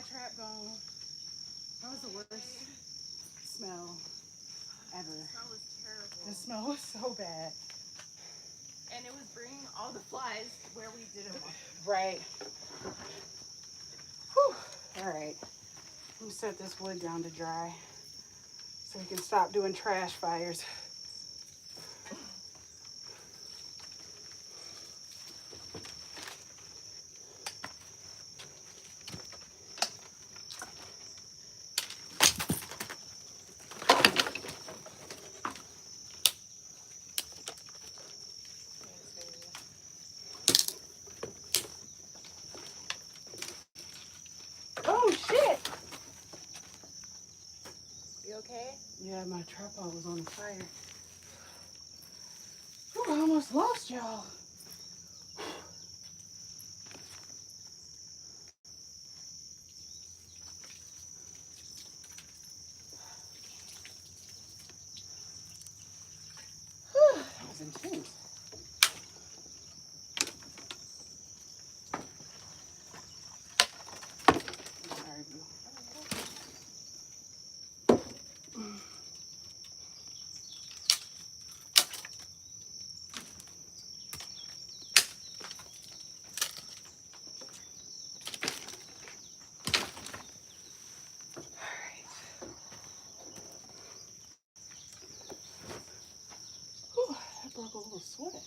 trap gone. That was the worst smell ever. The smell was terrible. The smell was so bad. And it was bringing all the flies where we didn't want them. Right. Whew. All right. Let me set this wood down to dry so we can stop doing trash fires. Oh shit! You okay? Yeah, my tripod was on fire. Whew, I almost lost y'all. Whew, that was intense. Sorry, boo. Whew, I broke a little sweat.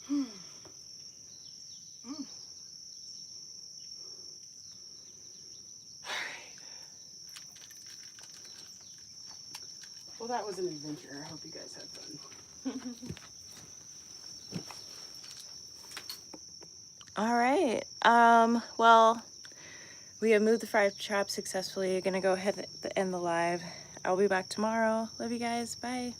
Hmm. Mm. Well, that was an adventure. I hope you guys had fun. All right. Well, we have moved the fire trap successfully. Gonna go ahead and end the live. I'll be back tomorrow. Love you guys. Bye.